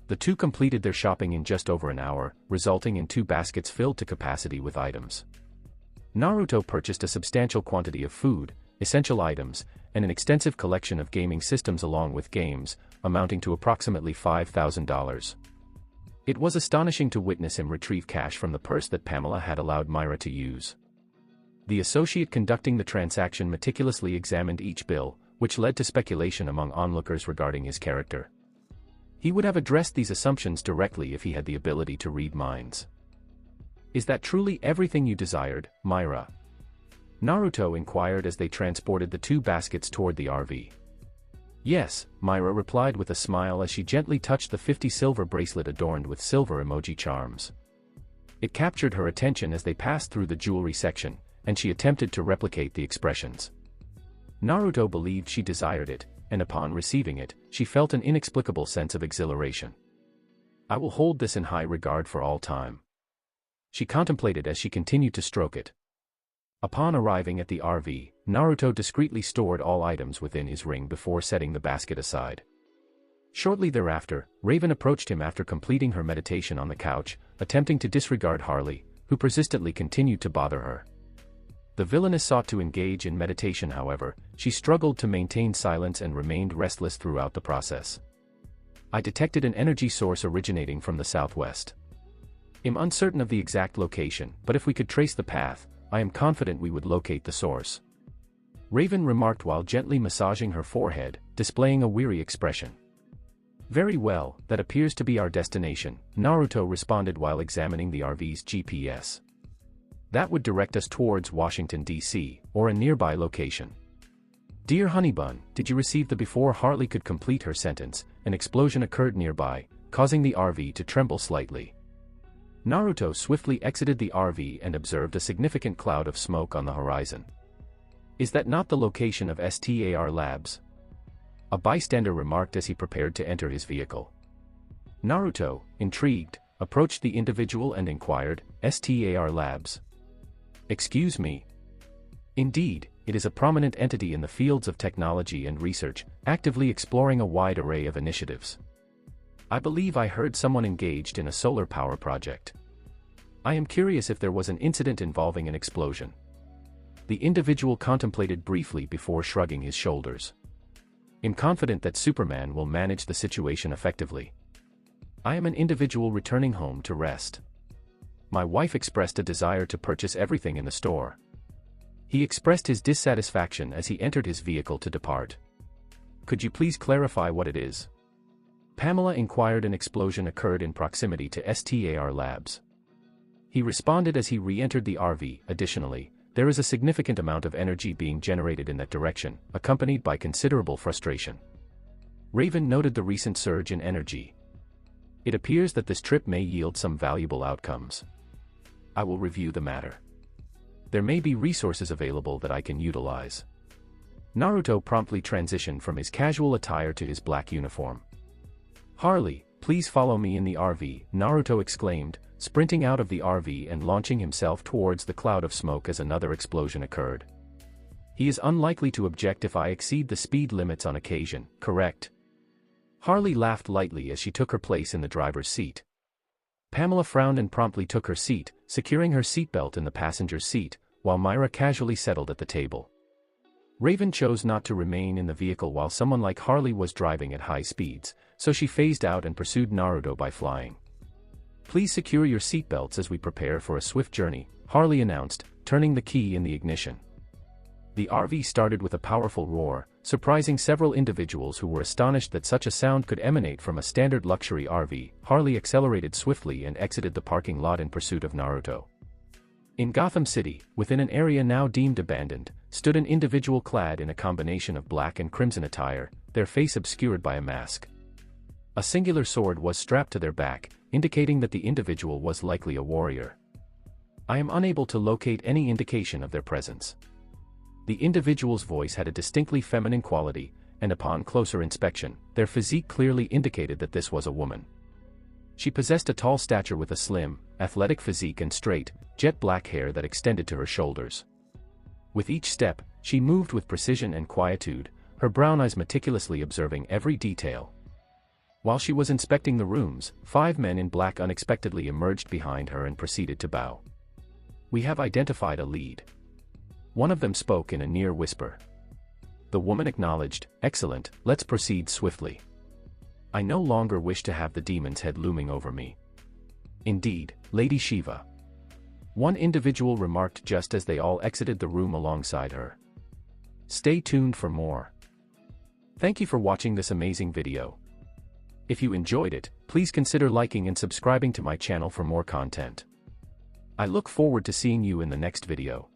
A: The two completed their shopping in just over an hour, resulting in 2 baskets filled to capacity with items. Naruto purchased a substantial quantity of food, essential items, and an extensive collection of gaming systems along with games, amounting to approximately $5,000. It was astonishing to witness him retrieve cash from the purse that Pamela had allowed Myra to use. The associate conducting the transaction meticulously examined each bill, which led to speculation among onlookers regarding his character. He would have addressed these assumptions directly if he had the ability to read minds. Is that truly everything you desired, Myra? Naruto inquired as they transported the 2 baskets toward the RV. Yes, Myra replied with a smile as she gently touched the 50 silver bracelet adorned with silver emoji charms. It captured her attention as they passed through the jewelry section, and she attempted to replicate the expressions. Naruto believed she desired it, and upon receiving it, she felt an inexplicable sense of exhilaration. I will hold this in high regard for all time. She contemplated as she continued to stroke it. Upon arriving at the RV, Naruto discreetly stored all items within his ring before setting the basket aside. Shortly thereafter, Raven approached him after completing her meditation on the couch, attempting to disregard Harley, who persistently continued to bother her. The villainess sought to engage in meditation, however, she struggled to maintain silence and remained restless throughout the process. I detected an energy source originating from the southwest. I'm uncertain of the exact location, but if we could trace the path, I am confident we would locate the source. Raven remarked while gently massaging her forehead, displaying a weary expression. Very well, that appears to be our destination, Naruto responded while examining the RV's GPS. That would direct us towards Washington, D.C., or a nearby location. Dear Honeybun, did you receive the before Harley could complete her sentence, an explosion occurred nearby, causing the RV to tremble slightly. Naruto swiftly exited the RV and observed a significant cloud of smoke on the horizon. Is that not the location of STAR Labs? A bystander remarked as he prepared to enter his vehicle. Naruto, intrigued, approached the individual and inquired, STAR Labs? Excuse me? Indeed, it is a prominent entity in the fields of technology and research, actively exploring a wide array of initiatives. I believe I heard someone engaged in a solar power project. I am curious if there was an incident involving an explosion. The individual contemplated briefly before shrugging his shoulders. I'm confident that Superman will manage the situation effectively. I am an individual returning home to rest. My wife expressed a desire to purchase everything in the store. He expressed his dissatisfaction as he entered his vehicle to depart. Could you please clarify what it is? Pamela inquired. An explosion occurred in proximity to STAR Labs. He responded as he re-entered the RV. Additionally, there is a significant amount of energy being generated in that direction, accompanied by considerable frustration. Raven noted the recent surge in energy. It appears that this trip may yield some valuable outcomes. I will review the matter. There may be resources available that I can utilize. Naruto promptly transitioned from his casual attire to his black uniform. Harley, please follow me in the RV, Naruto exclaimed, sprinting out of the RV and launching himself towards the cloud of smoke as another explosion occurred. He is unlikely to object if I exceed the speed limits on occasion, correct? Harley laughed lightly as she took her place in the driver's seat. Pamela frowned and promptly took her seat, securing her seatbelt in the passenger's seat, while Myra casually settled at the table. Raven chose not to remain in the vehicle while someone like Harley was driving at high speeds, so she phased out and pursued Naruto by flying. Please secure your seatbelts as we prepare for a swift journey, Harley announced, turning the key in the ignition. The RV started with a powerful roar, surprising several individuals who were astonished that such a sound could emanate from a standard luxury RV. Harley accelerated swiftly and exited the parking lot in pursuit of Naruto. In Gotham City, within an area now deemed abandoned, stood an individual clad in a combination of black and crimson attire, their face obscured by a mask. A singular sword was strapped to their back, indicating that the individual was likely a warrior. I am unable to locate any indication of their presence. The individual's voice had a distinctly feminine quality, and upon closer inspection, their physique clearly indicated that this was a woman. She possessed a tall stature with a slim, athletic physique and straight, jet black hair that extended to her shoulders. With each step, she moved with precision and quietude, her brown eyes meticulously observing every detail. While she was inspecting the rooms, 5 men in black unexpectedly emerged behind her and proceeded to bow. We have identified a lead. One of them spoke in a near whisper. The woman acknowledged, excellent, let's proceed swiftly. I no longer wish to have the demon's head looming over me. Indeed, Lady Shiva. One individual remarked just as they all exited the room alongside her. Stay tuned for more. Thank you for watching this amazing video. If you enjoyed it, please consider liking and subscribing to my channel for more content. I look forward to seeing you in the next video.